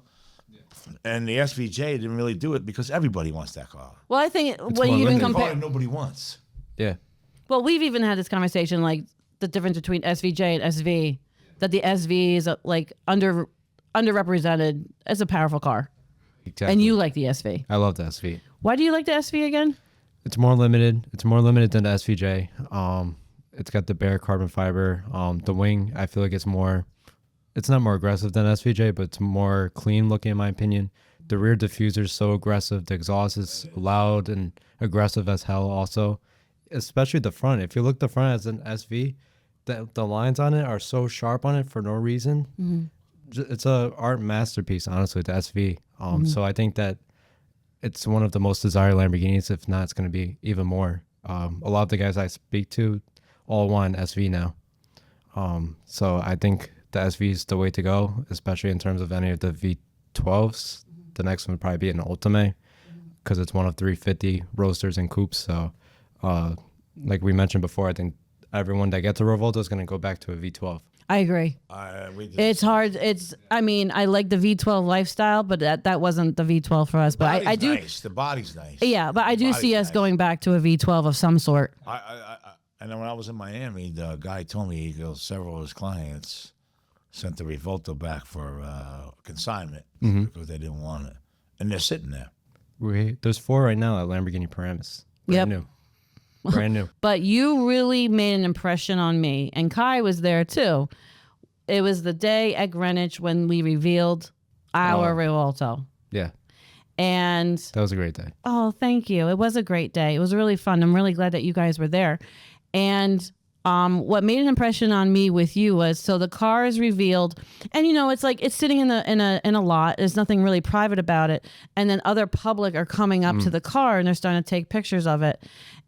And the SVJ didn't really do it because everybody wants that car. Well, I think when more you even limited. Car compare. that nobody wants. Yeah. Well, we've even had this conversation, like the difference between SVJ and SV. That the SV is like underrepresented as a powerful car, Exactly. and you like the SV. I love the SV. Why do you like the SV again? It's more limited. It's more limited than the SVJ. It's got the bare carbon fiber. The wing, I feel like it's not more aggressive than SVJ, but it's more clean looking in my opinion. The rear diffuser is so aggressive. The exhaust is loud and aggressive as hell also. Especially the front. If you look the front as an SV, the lines on it are so sharp on it for no reason. It's a art masterpiece, honestly, the SV. So I think that it's one of the most desired Lamborghinis. If not, it's going to be even more. A lot of the guys I speak to all want SV now. So I think the SV is the way to go, especially in terms of any of the V12s. The next one would probably be an Ultimate because it's one of 350 roadsters and coupes. So like we mentioned before, I think everyone that gets a Revolta is going to go back to a V12. I agree. It's hard. I mean, I like the V12 lifestyle, but that wasn't the V12 for us. But I do. Nice. The body's nice. Yeah, but I do see us going back to a V12 of some sort. And then when I was in Miami, the guy told me several of his clients sent the Revolto back for consignment because they didn't want it, and they're sitting there. There's 4 right now at Lamborghini Paramus. Brand new. Brand new. But you really made an impression on me, and Kai was there too. It was the day at Greenwich when we revealed our Rivolto. Yeah. And that was a great day. Oh, thank you. It was a great day. It was really fun. I'm really glad that you guys were there. And what made an impression on me with you was, so the car is revealed, and it's like it's sitting in a lot. There's nothing really private about it, and then other public are coming up to the car and they're starting to take pictures of it.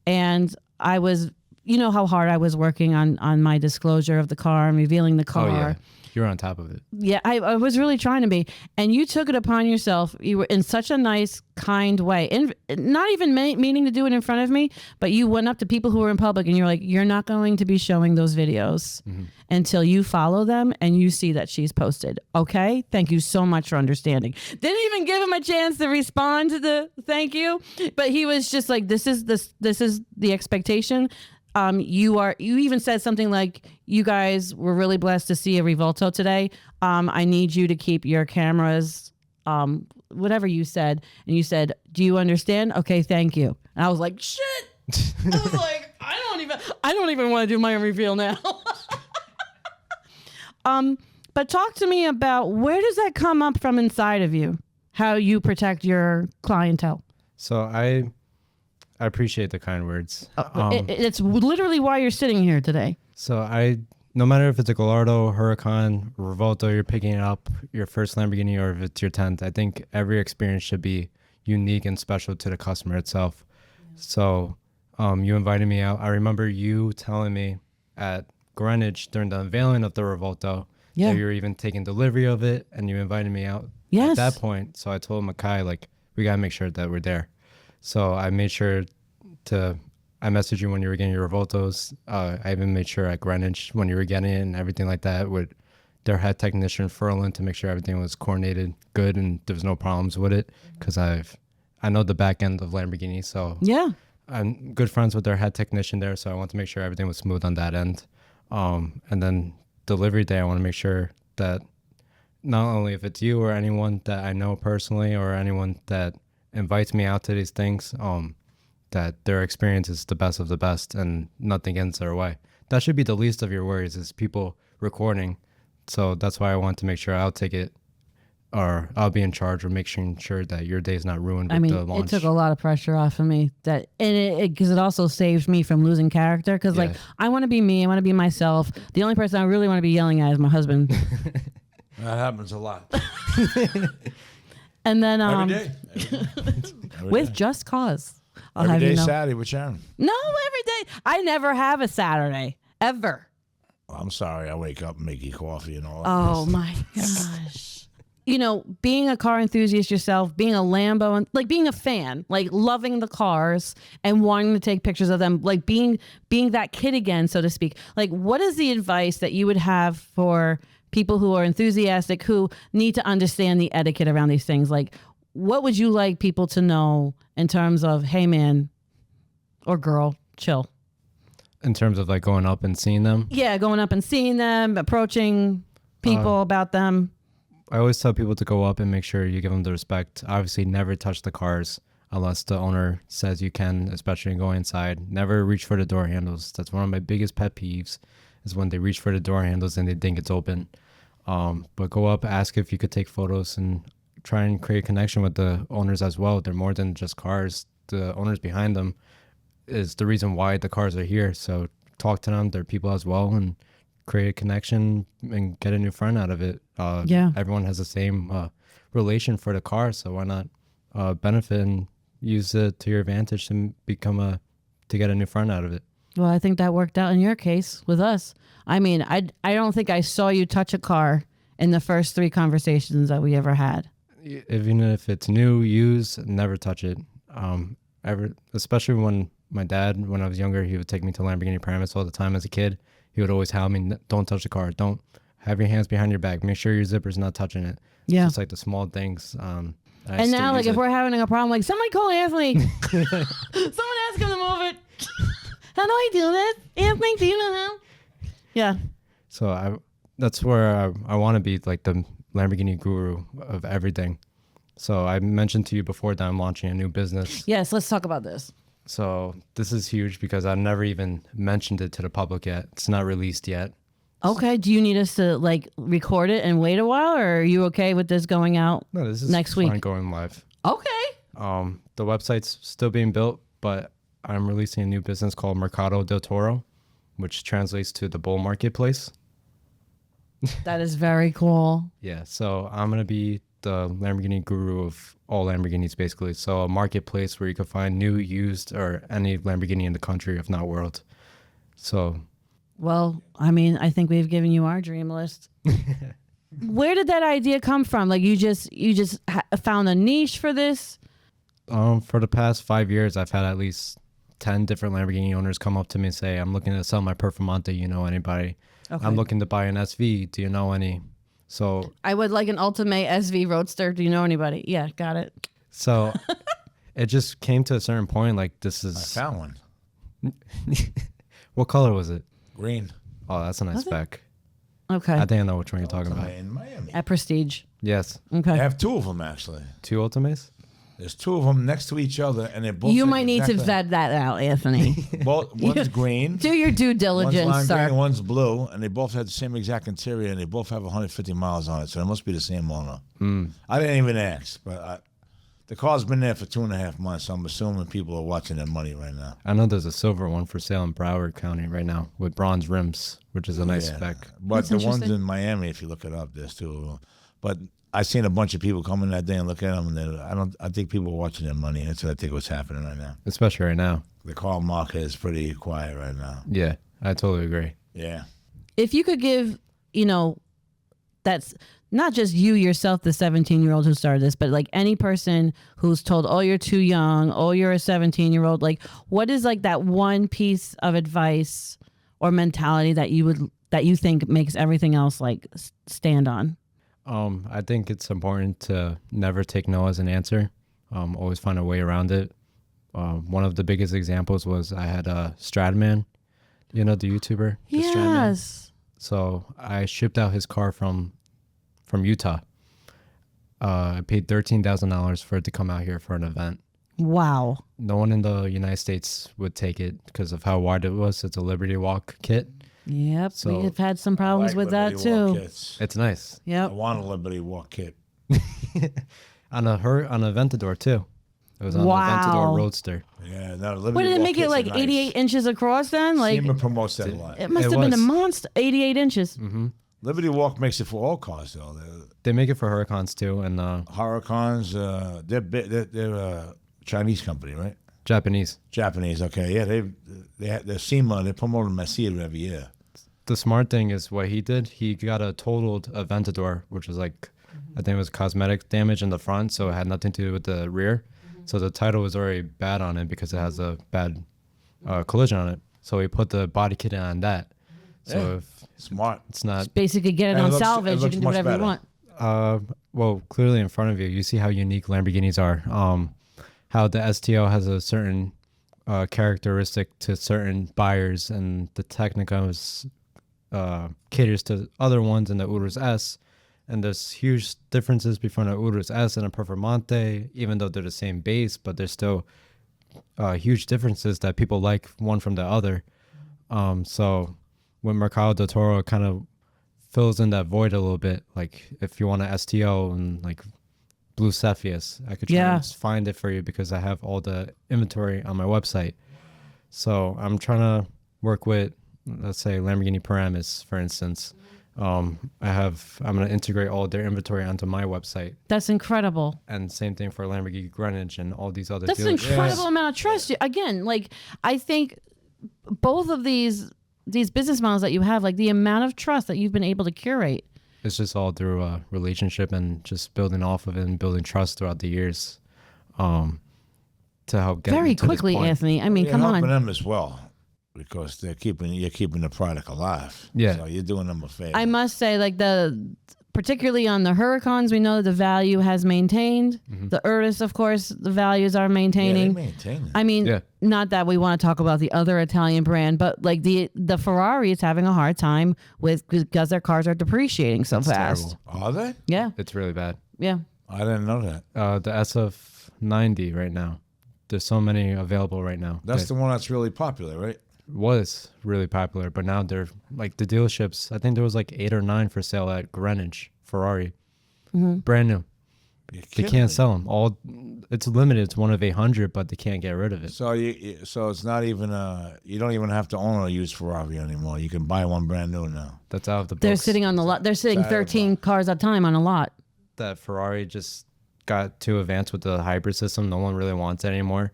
And I was, how hard I was working on my disclosure of the car and revealing the car. Oh, yeah. You're on top of it. Yeah, I was really trying to be. And you took it upon yourself. You were in such a nice, kind way. And not even meaning to do it in front of me, but you went up to people who were in public and you're like, you're not going to be showing those videos until you follow them and you see that she's posted. Okay? Thank you so much for understanding. Didn't even give him a chance to respond to the thank you. But he was just like, this is the expectation. You even said something like, you guys were really blessed to see a Rivolto today. I need you to keep your cameras, whatever you said. And you said, do you understand? Okay, thank you. And I was like, shit. I was like, I don't even want to do my own reveal now. But talk to me about, where does that come up from inside of you? How you protect your clientele? So I appreciate the kind words. It's literally why you're sitting here today. So no matter if it's a Gallardo, Huracan, Revolto, you're picking it up, your first Lamborghini, or if it's your 10th, I think every experience should be unique and special to the customer itself. Yeah. So you invited me out. I remember you telling me at Greenwich during the unveiling of the Revolto that you were even taking delivery of it, and you invited me out at that point. So I told Makai, like, we got to make sure that we're there. So I made sure I messaged you when you were getting your Revoltos. I even made sure at Greenwich when you were getting it and everything like that with their head technician Furlan to make sure everything was coordinated good and there was no problems with it, because I know the back end of Lamborghini, so I'm good friends with their head technician there, so I want to make sure everything was smooth on that end. And then delivery day, I want to make sure that not only if it's you or anyone that I know personally or anyone that invites me out to these things, that their experience is the best of the best and nothing gets their way. That should be the least of your worries, is people recording. So that's why I want to make sure I'll take it, or I'll be in charge of making sure that your day is not ruined with the launch. It took a lot of pressure off of me, because it also saved me from losing character, because like, I want to be me, I want to be myself. The only person I really want to be yelling at is my husband. That happens a lot. And then every day. With just cause. Every day Saturday with Sharon. No, every day. I never have a Saturday. Ever. Well, I'm sorry. I wake up and make you coffee and all that. Oh, my gosh. Being a car enthusiast yourself, being a Lambo, and like being a fan, like loving the cars and wanting to take pictures of them, like being that kid again, so to speak. Like, what is the advice that you would have for people who are enthusiastic, who need to understand the etiquette around these things? Like, what would you like people to know in terms of, hey, man or girl, chill? In terms of like going up and seeing them? Yeah, going up and seeing them, approaching people about them. I always tell people to go up and make sure you give them the respect. Obviously, never touch the cars unless the owner says you can, especially going inside. Never reach for the door handles. That's one of my biggest pet peeves, is when they reach for the door handles and they think it's open. But go up, ask if you could take photos, and try and create a connection with the owners as well. They're more than just cars. The owners behind them is the reason why the cars are here. So talk to them. They're people as well, and create a connection and get a new friend out of it. Everyone has the same relation for the car, so why not benefit and use it to your advantage and to get a new friend out of it. Well, I think that worked out in your case with us. I mean, I don't think I saw you touch a car in the first 3 conversations that we ever had. Even if it's new, used, never touch it. Especially when my dad, when I was younger, he would take me to Lamborghini Paramus all the time as a kid. he would always hound me, don't touch the car. Don't have your hands behind your back. Make sure your zipper's not touching it. Yeah. It's just like the small things. And now, like, if we're having a problem, like, somebody call Anthony. Someone ask him to move it. How do I do this? Anthony, do you know how? Yeah. So that's where I want to be, like the Lamborghini guru of everything. So I mentioned to you before that I'm launching a new business. Yes, let's talk about this. So this is huge because I've never even mentioned it to the public yet. It's not released yet. Okay. Do you need us to like record it and wait a while, or are you okay with this going out? No, this is next week going live. Okay. The website's still being built, but I'm releasing a new business called Mercado del Toro, which translates to the bull marketplace. That is very cool. Yeah. So I'm going to be the Lamborghini guru of all Lamborghinis, basically. So a marketplace where you can find new, used, or any Lamborghini in the country, if not world. So, well, I mean, I think we've given you our dream list. Where did that idea come from? Like, you just found a niche for this? For the past 5 years, I've had at least 10 different Lamborghini owners come up to me and say, "I'm looking to sell my Performante. You know anybody? Okay. I'm looking to buy an SV. Do you know any?" So I would like an Ultimate SV Roadster. Do you know anybody? Yeah, got it. So it just came to a certain point. Like, this is. I found one. What color was it? Green. Oh, that's a nice spec. Okay. I think I know which one you're talking about. In Miami. At Prestige. Yes. Okay. I have two of them, actually. 2 Ultimates? There's two of them next to each other, and they're both. You might need to vet that out, Anthony. One's green. Do your due diligence, one's sir. green, one's blue, and they both have the same exact interior, and they both have 150 miles on it, so it must be the same owner. I didn't even ask, but the car's been there for 2.5 months, so I'm assuming people are watching their money right now. I know there's a silver one for sale in Broward County right now with bronze rims, which is a nice spec. But That's the ones interesting. in Miami, if you look it up, there's two of them. But I seen a bunch of people come in that day and look at them, and I think people are watching their money. That's what I think what's happening right now. Especially right now. The car market is pretty quiet right now. Yeah, I totally agree. Yeah. If you could give, that's not just you yourself, the 17-year-old who started this, but like any person who's told, "Oh, you're too young. Oh, you're a 17-year-old." Like, what is like that one piece of advice or mentality that you think makes everything else like stand on? I think it's important to never take no as an answer. Always find a way around it. One of the biggest examples was I had a Stradman, the YouTuber? The Stradman? Yes. So I shipped out his car from Utah. I paid $13,000 for it to come out here for an event. Wow. No one in the United States would take it because of how wide it was. It's a Liberty Walk kit. Yep. So- We've had some problems with that Liberty Walk too. kits. It's nice. I Yep. want a Liberty Walk kit. On a Aventador too. It was on Wow. the Aventador Roadster. Yeah, no, Liberty What did it Walk make it kits like are nice. 88 inches across then? Like SEMA promotes that a lot. it must It have been a was. monster. 88 inches. Liberty Walk makes it for all cars, though. They make it for Huracans too, and Huracans, they're a Chinese company, right? Japanese. Japanese, okay. Yeah, they're SEMA. They promote them at theater every year. The smart thing is what he did. He got a totaled Aventador, which was like, I think it was cosmetic damage in the front, so it had nothing to do with the rear. So the title was already bad on it because it has a bad collision on it. So he put the body kit on that. So Yeah. if Smart. it's not, Basically get it And it on looks- salvage. it You looks can do much whatever you better. want. well, clearly in front of you, you see how unique Lamborghinis are. How the STO has a certain characteristic to certain buyers, and the Technica caters to other ones in the Urus S. And there's huge differences between a Urus S and a Performante, even though they're the same base, but there's still huge differences that people like one from the other. So when Mercado del Toro kind of fills in that void a little bit, like if you want an STO and like Blue Cepheus, I could try Yeah. and find it for you because I have all the inventory on my website. So I'm trying to work with, let's say, Lamborghini Paramus, for instance. I'm going to integrate all their inventory onto my website, That's incredible. and same thing for Lamborghini Greenwich and all these other That's an dealerships. incredible amount of trust. Again, like I think both of these business models that you have, like the amount of trust that you've been able to curate. It's just all through a relationship and just building off of it and building trust throughout the years, to help get Very me to this quickly, point. Anthony. I mean, You're come helping on. them as well. because you're keeping the product alive. Yeah. So you're doing them a favor. I must say, like particularly on the Huracans, we know the value has maintained. The Urus, of course, the values are maintaining. they maintain it. I mean, Yeah. not that we want to talk about the other Italian brand, but like the Ferrari is having a hard time because their cars are depreciating so fast. terrible. Are they? Yeah, It's really bad. yeah. I didn't know that. The SF90 right now. There's so many available right now. That's that the one that's really popular, right? was really popular, but now they're like the dealerships. I think there was like 8 or 9 for sale at Greenwich Ferrari, brand new. You're They kidding can't me. sell them. It's limited. It's one of 800, but they can't get rid of it. So so it's not even you don't even have to own a used Ferrari anymore. You can buy one brand new now. That's out of the books. They're sitting on the lot. They're sitting 13 cars at a time on a lot. That Ferrari just got too advanced with the hybrid system. No one really wants it anymore.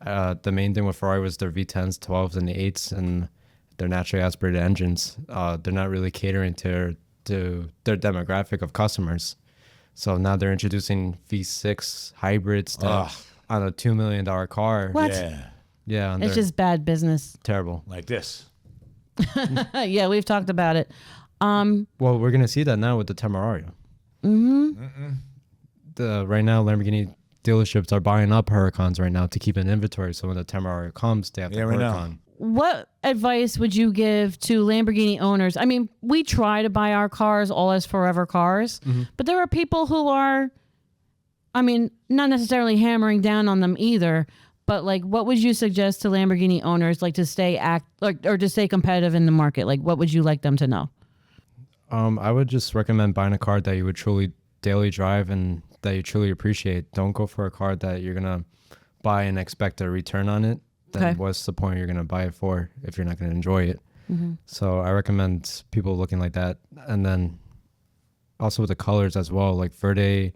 The main thing with Ferrari was their V10s, 12s, and the 8s, and their naturally aspirated engines. They're not really catering to their demographic of customers. So now they're introducing V6 hybrids on a $2 million car. What? Yeah, Yeah, It's just bad business. terrible. like this. Yeah, we've talked about it. Well, we're gonna see that now with the Temerario. Right now, Lamborghini dealerships are buying up Huracans right now to keep an inventory. So when the Temerario comes, they have the Yeah, right now. Huracan. What advice would you give to Lamborghini owners? I mean, we try to buy our cars all as forever cars, but there are people who are, I mean, not necessarily hammering down on them either, but like, what would you suggest to Lamborghini owners, like to stay or to stay competitive in the market? Like, what would you like them to know? I would just recommend buying a car that you would truly daily drive and that you truly appreciate. Don't go for a car that you're gonna buy and expect a return on it. Then Okay. what's the point you're gonna buy it for if you're not gonna enjoy it? So I recommend people looking like that, and then also with the colors as well. Like Verde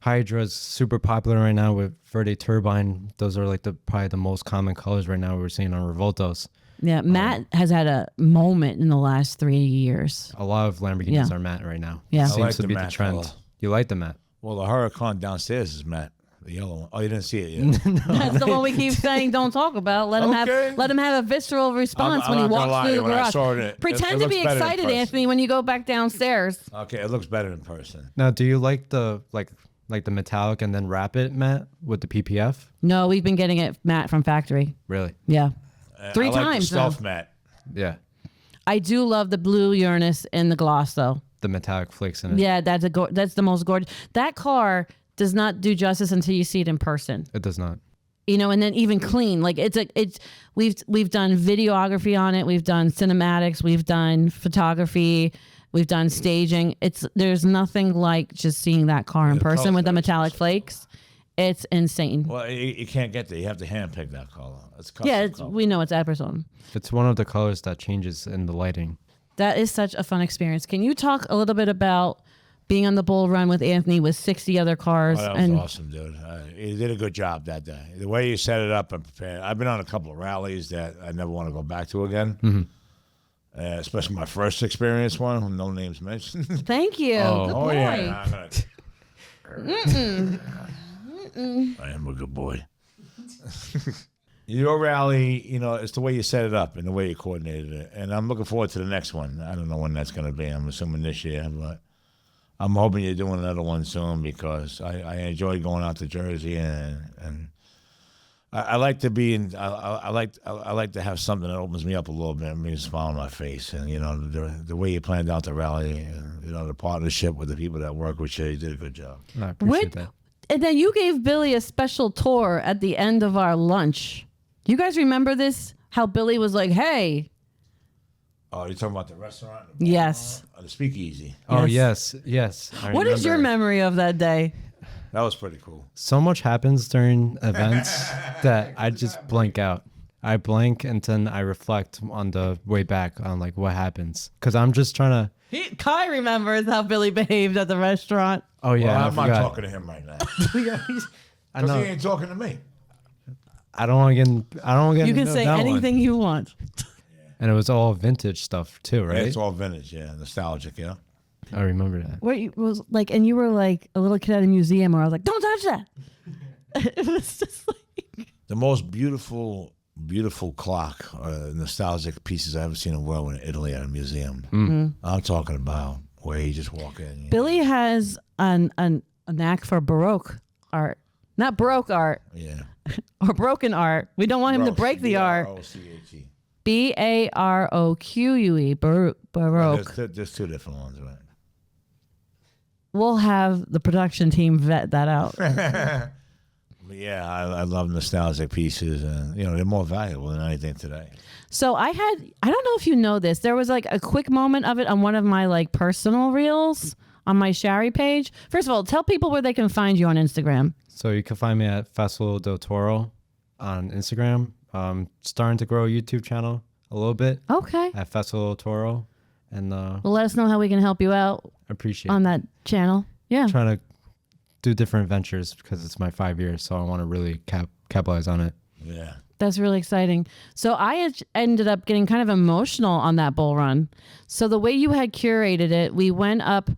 Hydra is super popular right now with Verde Turbine. Those are like probably the most common colors right now we're seeing on Revoltos. Yeah, Matt has had a moment in the last 3 years. A lot of Lamborghinis Yeah. are matte right now. Yeah. I Seems like to the be the matte trend. color. You like the matte? Well, the Huracan downstairs is matte, the yellow one. Oh, you didn't see it yet. That's the one we keep saying don't talk about. Let him Okay. have a visceral response I'm when he not gonna walks lie, through the when I garage. saw it Pretend to looks be better in excited, person. Anthony, when you go back downstairs. Okay, it looks better in person. Now, do you like the like the metallic and then wrap it matte with the PPF? No, we've been getting it matte from factory. Really? Yeah. I 3 like the times now. stealth matte. Yeah. I do love the blue Uranus in the gloss, though. The metallic flakes in it. Yeah, that's the most gorgeous. That car does not do justice until you see it in person. It does not. You know, and then even clean. Like we've done videography on it. We've done cinematics. We've done photography. We've done staging. There's nothing like just seeing that car in The person color with the is metallic flakes. It's insane. Well, you can't get there. You have to handpick that color. It's custom Yeah, color. we know it's Epperson. It's one of the colors that changes in the lighting. That is such a fun experience. Can you talk a little bit about being on the bull run with Anthony with 60 other cars? Oh, that was awesome, dude. You did a good job that day. The way you set it up and prepared. I've been on a couple of rallies that I never want to go back to again. Especially my first experience one, no names mentioned. Thank you. Good boy. Yeah. I am a good boy. Your rally, you know, it's the way you set it up and the way you coordinated it. And I'm looking forward to the next one. I don't know when that's going to be. I'm assuming this year, but I'm hoping you're doing another one soon because I enjoy going out to Jersey and I like to be in. I like to have something that opens me up a little bit and makes a smile on my face. And you know the way you planned out the rally, and you know the partnership with the people that work with you. You did a good job. I appreciate that. And then you gave Billy a special tour at the end of our lunch. You guys remember this? How Billy was like, hey. Oh, you're talking about the restaurant? Yes. The speakeasy. Oh, yes. I What is your remember. memory of that day? That was pretty cool. So much happens during events that I just blank out. I blank and then I reflect on the way back on like what happens. Because I'm just trying to... Kai remembers how Billy behaved at the restaurant. Oh, yeah. Well, I I'm not forgot. talking to him right now. I Because know. he ain't talking to me. I don't want to get You can into say that one. anything you want. And it was all vintage stuff too, right? It's all vintage, yeah, nostalgic, yeah. I remember that. Where you was like, and you were like a little kid at a museum where I was like, don't touch that. It was just like, The most beautiful beautiful clock, nostalgic pieces I haven't seen in the world in Italy at a museum. I'm talking about where you just walk in. Billy has a knack for Baroque art. Not Baroque art. Yeah. Or broken art. We don't want him to break the art. B-R-O-C-H-E. Baroque. Baroque. There's two different ones, right? We'll have the production team vet that out. Yeah, I love nostalgic pieces, and they're more valuable than anything today. So I don't know if you know this, there was like a quick moment of it on one of my like personal reels on my Shari page. First of all, tell people where they can find you on Instagram. So you can find me at Festival del Toro on Instagram. Starting to grow a YouTube channel a little bit Okay. at Festival del Toro. And Well, let us know how we can help you out appreciate on that channel. Yeah. trying to do different ventures because it's my 5 years, so I want to really capitalize on it. Yeah. That's really exciting. So I ended up getting kind of emotional on that bull run. So the way you had curated it, we went up.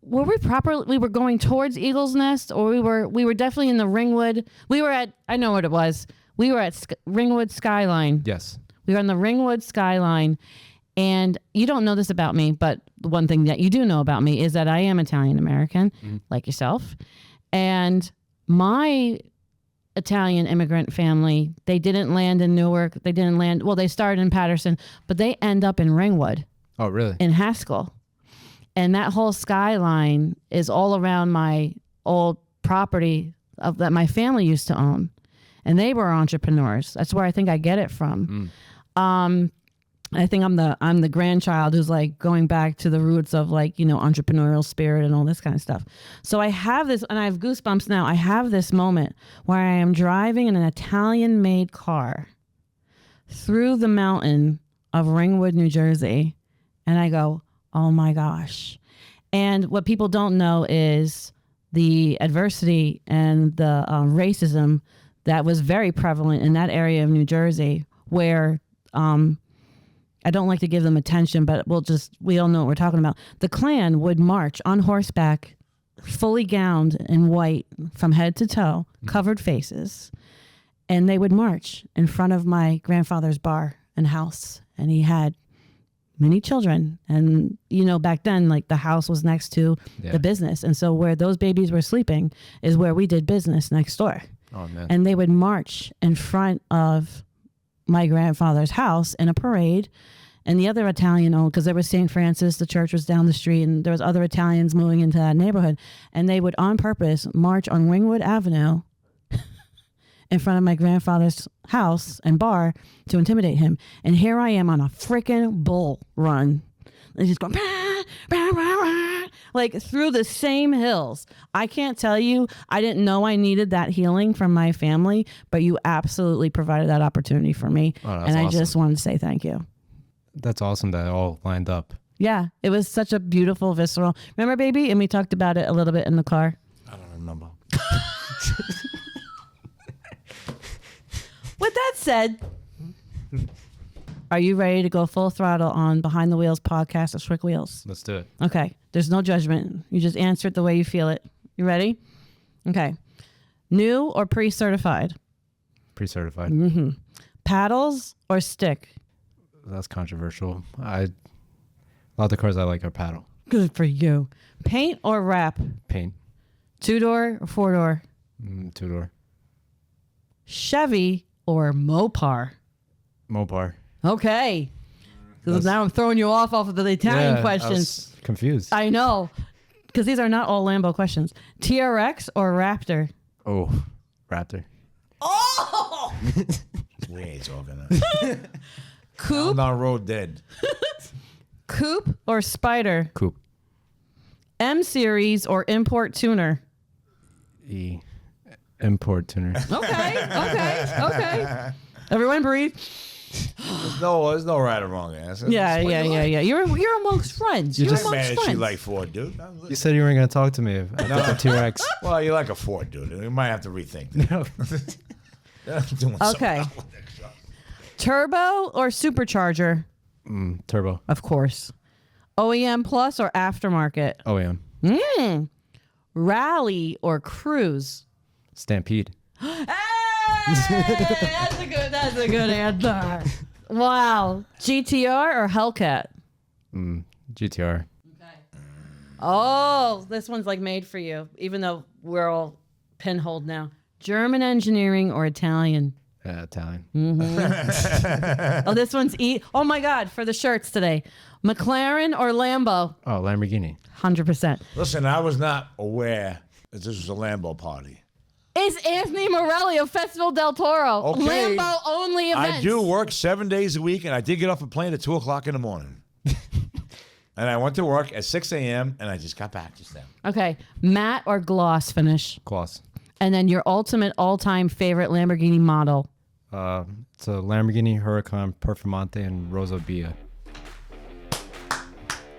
Were we properly? We were going towards Eagle's Nest, or we were definitely in the Ringwood. We were at. I know what it was. We were at Ringwood Skyline. Yes. We were on the Ringwood Skyline, and you don't know this about me, but the one thing that you do know about me is that I am Italian American, like yourself, and my Italian immigrant family, they didn't land in Newark. They didn't land. Well, they started in Patterson, but they end up in Ringwood. Oh, really? In Haskell. And that whole skyline is all around my old property that my family used to own. And they were entrepreneurs. That's where I think I get it from. I think I'm the grandchild who's like going back to the roots of like, entrepreneurial spirit and all this kind of stuff. So I have this, and I have goosebumps now. I have this moment where I am driving in an Italian made car through the mountain of Ringwood, New Jersey. And I go, oh my gosh. And what people don't know is the adversity and the racism that was very prevalent in that area of New Jersey where, I don't like to give them attention, but we all know what we're talking about. The Klan would march on horseback, fully gowned in white from head to toe, covered faces. And they would march in front of my grandfather's bar and house. And he had many children. And, back then, like the house was next to the business. And so where those babies were sleeping is where we did business next door. Oh, man. And they would march in front of my grandfather's house in a parade. And the other Italian owned, because there was St. Francis, the church was down the street, and there was other Italians moving into that neighborhood. And they would on purpose march on Ringwood Avenue in front of my grandfather's house and bar to intimidate him. And here I am on a freaking bull run. And just going, bah, bah, bah, bah, like through the same hills. I can't tell you, I didn't know I needed that healing from my family, but you absolutely provided that opportunity for me. Oh, that's and I awesome. just wanted to say thank you. That's awesome that it all lined up. Yeah, it was such a beautiful, visceral. Remember, baby? And we talked about it a little bit in the car. I don't remember. With that said, are you ready to go full throttle on Behind the Wheels podcast of Schwick Wheels? Let's do it. Okay. There's no judgment. You just answer it the way you feel it. You ready? Okay. New or pre-certified? Pre-certified. Mm-hmm. Paddles or stick? That's controversial. A lot of the cars I like are paddle. Good for you. Paint or wrap? Paint. 2-door or 4-door? 2-door. Chevy or Mopar? Mopar. Okay. Because now I'm throwing you off of the Italian questions. I was confused. I know. Because these are not all Lambo questions. TRX or Raptor? Oh, Raptor. Oh! We ain't talking that. Coupe? I'm on road dead. Coupe or Spider? Coupe. M Series or Import Tuner? Import tuner. Okay. Everyone breathe. There's no right or wrong answer. Yeah. You're amongst friends. You're Just amongst mad at friends. you like Ford, dude. You said you weren't going to talk to me about the T-Rex. Well, you like a Ford, dude. You might have to rethink that. No. Okay. Turbo or supercharger? Turbo. Of course. OEM plus or aftermarket? OEM. Rally or cruise? Stampede. Hey! That's a good answer. Wow. GTR or Hellcat? GTR. Oh, this one's like made for you, even though we're all pinholed now. German engineering or Italian? Italian. Oh, this one's oh my God, for the shirts today. McLaren or Lambo? Oh, Lamborghini. 100%. Listen, I was not aware that this was a Lambo party. It's Anthony Morelli of Festival del Toro. Okay. Lambo-only events. I do work 7 days a week, and I did get off a plane at 2 o'clock in the morning. And I went to work at 6 a.m., and I just got back just then. Okay, matte or gloss finish? Gloss. And then your ultimate all-time favorite Lamborghini model? It's a Lamborghini Huracan Performante and Rosa Via.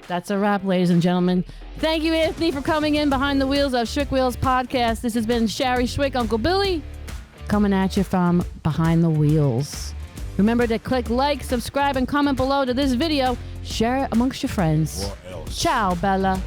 That's a wrap, ladies and gentlemen. Thank you, Anthony, for coming in behind the wheels of Schwick Wheels podcast. This has been Shari Schwick, Uncle Billy, coming at you from behind the wheels. Remember to click like, subscribe, and comment below to this video. Share it amongst your friends. What else? Ciao, Bella.